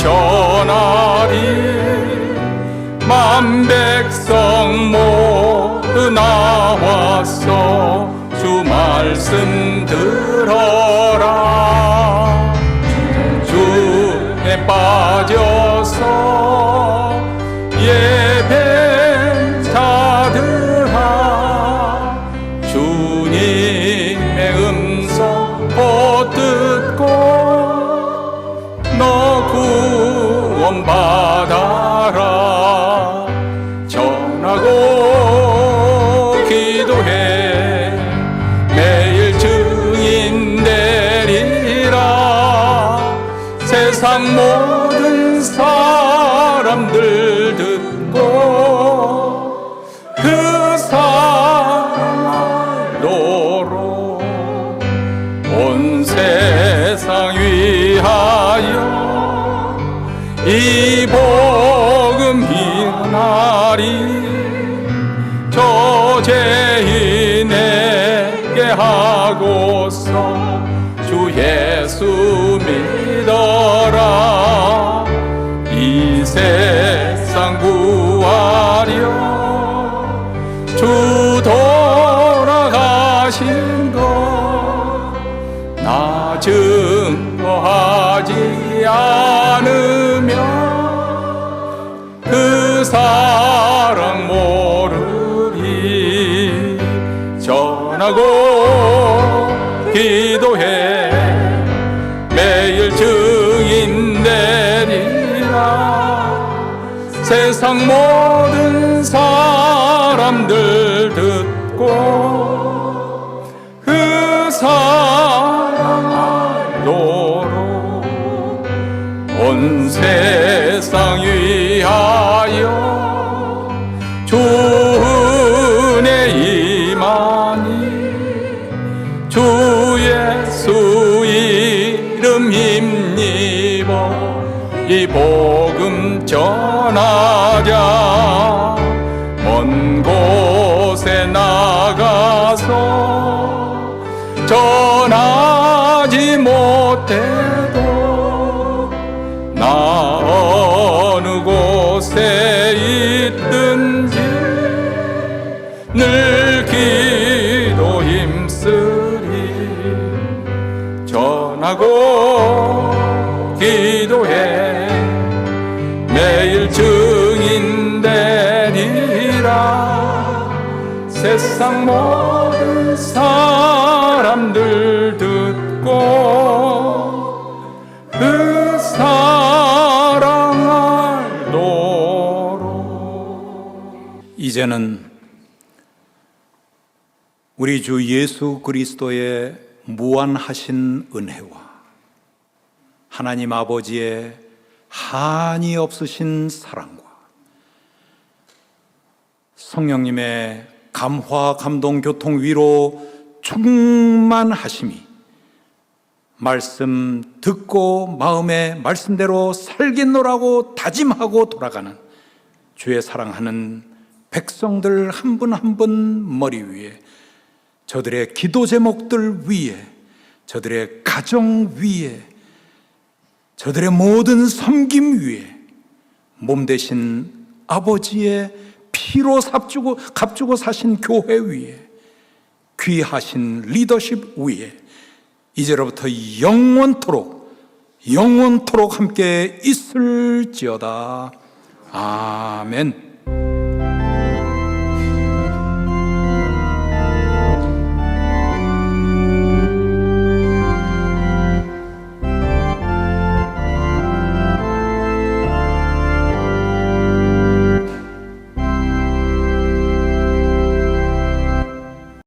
전하리 만 백성 모두 나와서 주 말씀 들어라 주에 빠져서 예배 자들아 주님의 음성 곧 듣고 너 구원받아라 전하고 기도해 매일 증인 되리라 세상 모든 사람들 듣고 그 사랑으로 온 세상 위하여 이 복음 일어나리 저 죄인에게 하고서 주 예수 믿어라 이 세상 구하려 주 돌아가신 것 나 증거하지 않으면 그 사랑 모르리 전하고 기도해 매일 증인 되리라 세상 모든 사람들 듣고 그 사랑으로 온 세상 위하여 주 은혜 임하니 주 예수 이름 힘입어 이 복음 전하자 먼 곳에 나가서 전하지 못해도 나 어느 곳에 있든지 늘 기도 힘쓰리 전하고 기도해 매일 증인 되리라 세상 모든 사람들 듣고 그 사랑하도록 이제는 우리 주 예수 그리스도의 무한하신 은혜와 하나님 아버지의 한이 없으신 사랑과 성령님의 감화, 감동, 교통, 위로 충만하심이 말씀 듣고 마음의 말씀대로 살겠노라고 다짐하고 돌아가는 주의 사랑하는 백성들 한 분 한 분 머리 위에 저들의 기도 제목들 위에 저들의 가정 위에 저들의 모든 섬김 위에 몸 대신 아버지의 피로 값주고 사신 교회 위에 귀하신 리더십 위에 이제로부터 영원토록 함께 있을지어다. 아멘.